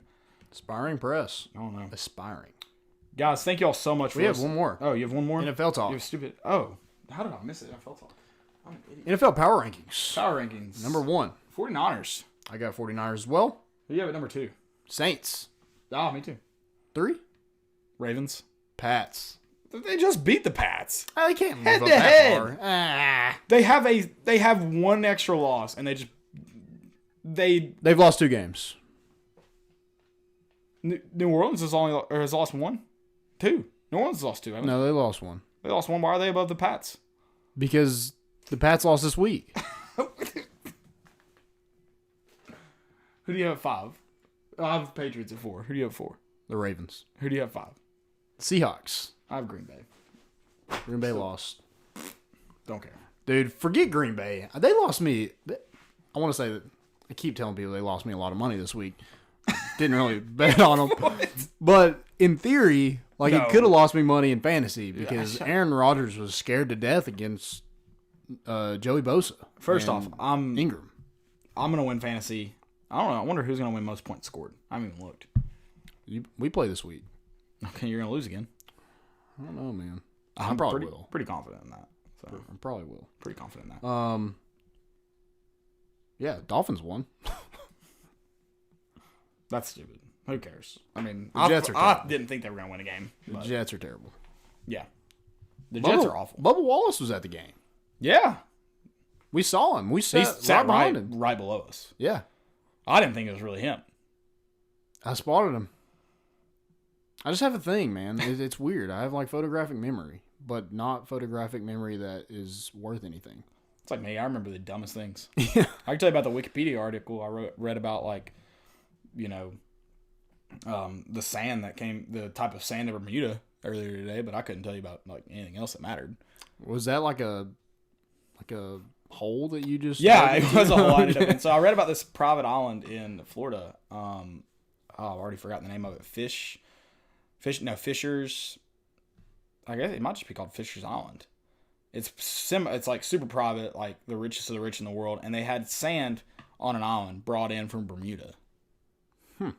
Aspiring Press. I don't know. Aspiring. Guys, thank you all so much for We have one more. Oh, you have one more? NFL talk. You're stupid. Oh, how did I miss it? NFL talk. I'm an idiot. NFL Power Rankings. Power rankings. Number 1. 49ers. I got 49ers as well. Who do you have at number 2? Saints. Oh, me too. 3. Ravens. Pats. They just beat the Pats. Oh, they can't move Head up to that head. far. Ah. They have one extra loss, and They've lost 2 games. New Orleans has lost 1, 2. New Orleans has lost 2. No, they lost 1. They lost 1. Why are they above the Pats? Because the Pats lost this week. Who do you have at 5? I have Patriots at 4. Who do you have at 4? The Ravens. Who do you have at 5? Seahawks. I have Green Bay. Green Bay lost. Don't care. Dude, forget Green Bay. They lost me. I want to say that I keep telling people they lost me a lot of money this week. Didn't really bet on them. But in theory, like No. it could have lost me money in fantasy because Aaron Rodgers was scared to death against Joey Bosa. First and off, I'm Ingram. going to win fantasy. I don't know. I wonder who's going to win most points scored. I haven't even looked. We play this week. Okay, you're going to lose again. I don't know, man. I I probably will. Pretty confident in that. So I probably will. pretty confident in that. Yeah, Dolphins won. That's stupid. Who cares? I mean, The Jets are I terrible. didn't think they were going to win a game. The But Jets are terrible. yeah. The Jets are awful. Bubba Wallace was at the game. Yeah. We saw him. We He sat, sat behind him. right below us. Yeah, I didn't think it was really him. I spotted him. I just have a thing, man. It's weird. I have like photographic memory, but not photographic memory that is worth anything. It's like me. I remember the dumbest things. Yeah. I can tell you about the Wikipedia article I read about, like, you know, the sand that came, the type of sand of Bermuda earlier today, but I couldn't tell you about like anything else that mattered. Was that like a hole that you just Yeah, it was a hole I ended up in. So I read about this private island in Florida. I've already forgotten the name of it. Fishers. I guess it might just be called Fisher's Island. It's like super private, like the richest of the rich in the world, and they had sand on an island brought in from Bermuda.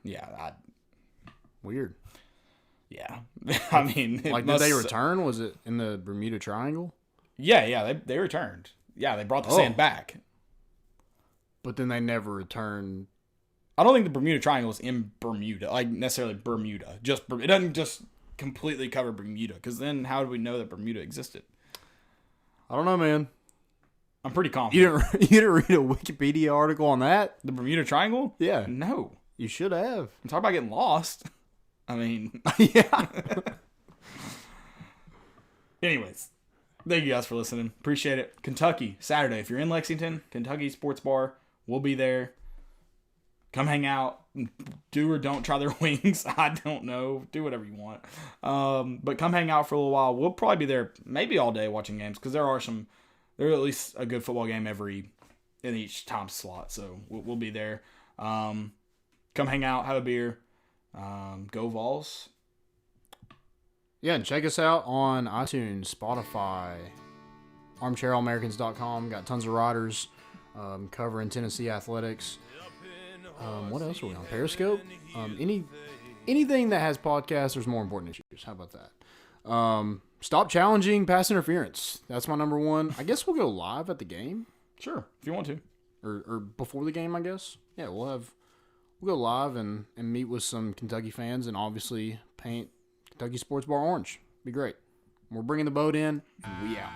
Yeah, weird. Yeah, I mean, like did they return? Was it in the Bermuda Triangle? Yeah, they returned. Yeah, they brought the sand back, but then they never returned. I don't think the Bermuda Triangle is in Bermuda, like necessarily Bermuda. It doesn't just completely cover Bermuda, because then how do we know that Bermuda existed? I don't know, man. I'm pretty confident. You didn't read a Wikipedia article on that? The Bermuda Triangle? Yeah. No. You should have. I'm talking about getting lost. I mean. Yeah. Anyways. Thank you guys for listening. Appreciate it. Kentucky, Saturday. If you're in Lexington, Kentucky Sports Bar, we'll be there. Come hang out. Do or don't try their wings. I don't know. Do whatever you want. But come hang out for a little while. We'll probably be there maybe all day watching games, because there's at least a good football game in each time slot. So we'll be there. Come hang out, have a beer. Go Vols. Yeah, and check us out on iTunes, Spotify, ArmchairAllAmericans.com. Got tons of riders covering Tennessee athletics. What else are we on? Periscope? Anything that has podcasts, there's more important issues. How about that? Stop challenging pass interference. That's my number one. I guess we'll go live at the game. Sure, if you want to. Or before the game, I guess. Yeah, we'll go live and meet with some Kentucky fans and obviously paint Kentucky Sports Bar orange. Be great. We're bringing the boat in, and we out.